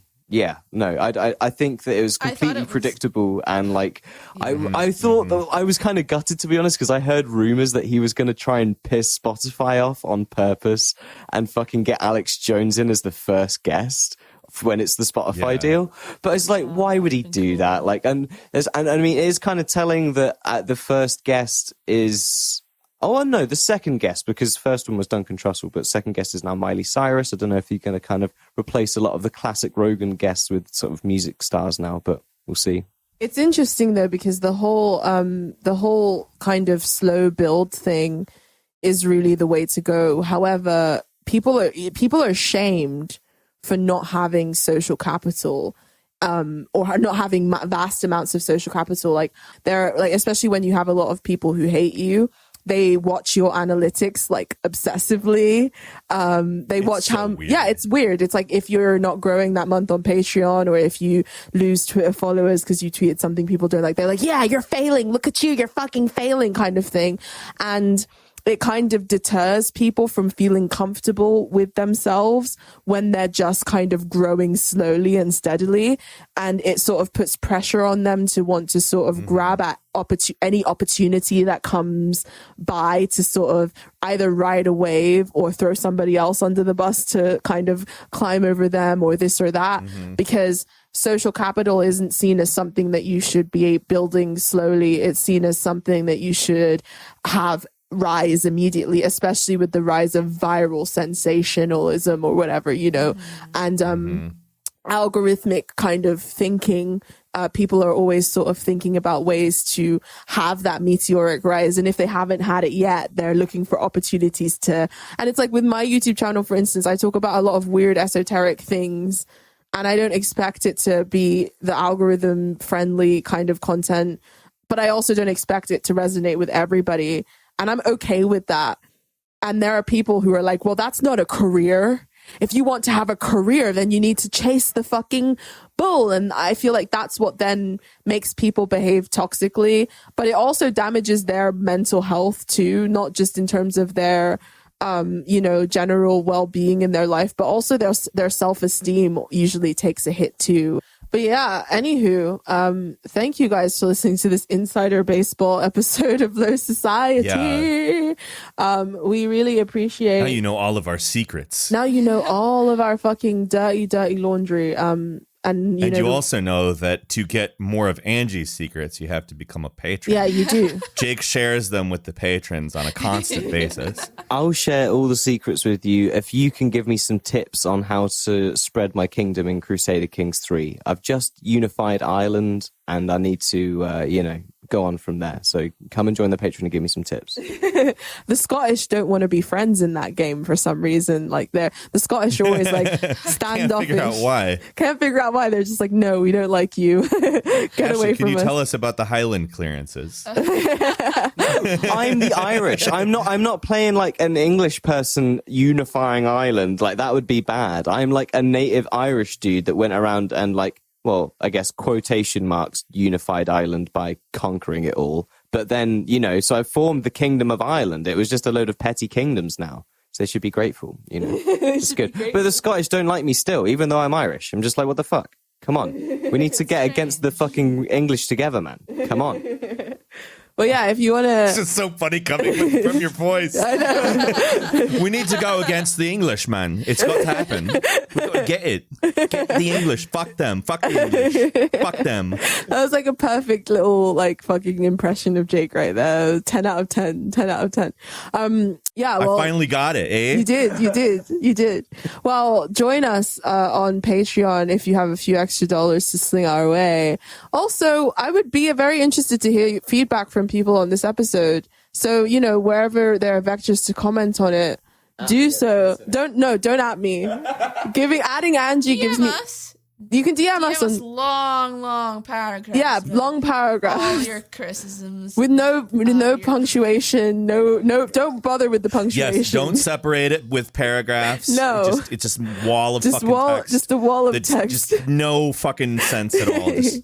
S4: think that it was completely predictable, and like I thought that I was kind of gutted, to be honest, because I heard rumors that he was going to try and piss Spotify off on purpose and fucking get Alex Jones in as the first guest when it's the Spotify deal. But it's like, why would he do that? Like, and I mean, it is kind of telling that the first guest is. Oh, no, the second guest, because the first one was Duncan Trussell, but second guest is now Miley Cyrus. I don't know if you're going to kind of replace a lot of the classic Rogan guests with sort of music stars now, but we'll see.
S2: It's interesting, though, because the whole kind of slow build thing is really the way to go. However, people are shamed for not having social capital. Or not having vast amounts of social capital. Like, especially when you have a lot of people who hate you, they watch your analytics like obsessively. They watch how, it's weird. It's like if you're not growing that month on Patreon, or if you lose Twitter followers because you tweeted something people don't like, they're like, yeah, you're failing. Look at you. You're fucking failing, kind of thing. And it kind of deters people from feeling comfortable with themselves when they're just kind of growing slowly and steadily. And it sort of puts pressure on them to want to sort of grab at any opportunity that comes by to sort of either ride a wave or throw somebody else under the bus to kind of climb over them or this or that, because social capital isn't seen as something that you should be building slowly. It's seen as something that you should have rise immediately, especially with the rise of viral sensationalism or whatever, you know, and algorithmic kind of thinking. People are always sort of thinking about ways to have that meteoric rise. And if they haven't had it yet, they're looking for opportunities to. And it's like with my YouTube channel, for instance, I talk about a lot of weird esoteric things, and I don't expect it to be the algorithm friendly kind of content, but I also don't expect it to resonate with everybody. And I'm okay with that. And there are people who are like, well, that's not a career. If you want to have a career, then you need to chase the fucking bull. And I feel like that's what then makes people behave toxically. But it also damages their mental health too, not just in terms of their, you know, general well-being in their life, but also their self-esteem usually takes a hit too. But yeah, anywho, thank you guys for listening to this Insider Baseball episode of Low Society. Yeah. We really appreciate.
S1: Now you know all of our secrets.
S2: Now you know all of our fucking dirty laundry. And you
S1: also know that to get more of Angie's secrets, you have to become a patron.
S2: Yeah, you do.
S1: Jake shares them with the patrons on a constant basis.
S4: I'll share all the secrets with you if you can give me some tips on how to spread my kingdom in Crusader Kings 3. I've just unified Ireland, and I need to, go on from there. So come and join the Patreon and give me some tips.
S2: The Scottish don't want to be friends in that game for some reason. Like the Scottish are always like standoffish. Can't figure out why. They're just like, no, we don't like you. Get away from us.
S1: Can you tell us about the Highland clearances?
S4: I'm the Irish. I'm not playing like an English person unifying Ireland. Like that would be bad. I'm like a native Irish dude that went around and like, well, I guess quotation marks unified Ireland by conquering it all. But then, so I formed the Kingdom of Ireland. It was just a load of petty kingdoms now. So they should be grateful, It's good. But the Scottish don't like me still, even though I'm Irish. I'm just like, what the fuck? Come on. We need to get against the fucking English together, man. Come on.
S2: Well, yeah, if you want to...
S1: This is so funny coming from your voice.
S2: I know.
S1: We need to go against the English, man. It's got to happen. We got to get it. Get the English. Fuck them. Fuck the English. Fuck them.
S2: That was like a perfect little like fucking impression of Jake right there. 10 out of 10. 10 out of 10. Yeah, well...
S1: I finally got it, eh?
S2: You did. Well, join us on Patreon if you have a few extra dollars to sling our way. Also, I would be very interested to hear feedback from people on this episode. So, wherever there are vectors to comment on it, do so. Don't at me. Adding Angie
S3: DM
S2: gives me...
S3: us.
S2: You can DM us on
S3: long paragraphs.
S2: Yeah, long paragraphs.
S3: All your criticisms
S2: with no punctuation. No, don't bother with the punctuation.
S1: Yes, don't separate it with paragraphs.
S2: No,
S1: it's just wall of fucking text.
S2: Just a wall of text.
S1: Just no fucking sense at all. Just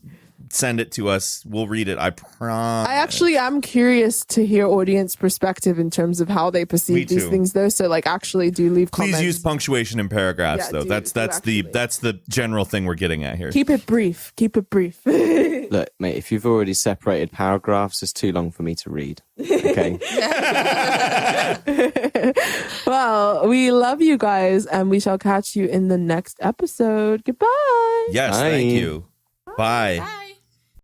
S1: send it to us. We'll read it. I promise.
S2: I actually am curious to hear audience perspective in terms of how they perceive these things, though. So, actually, do leave comments.
S1: Please use punctuation in paragraphs, though. That's the general thing we're getting at here.
S2: Keep it brief.
S4: Look, mate, if you've already separated paragraphs, it's too long for me to read. Okay.
S2: Well, we love you guys, and we shall catch you in the next episode. Goodbye.
S1: Yes,
S4: Bye.
S1: thank you. Bye.
S3: Bye.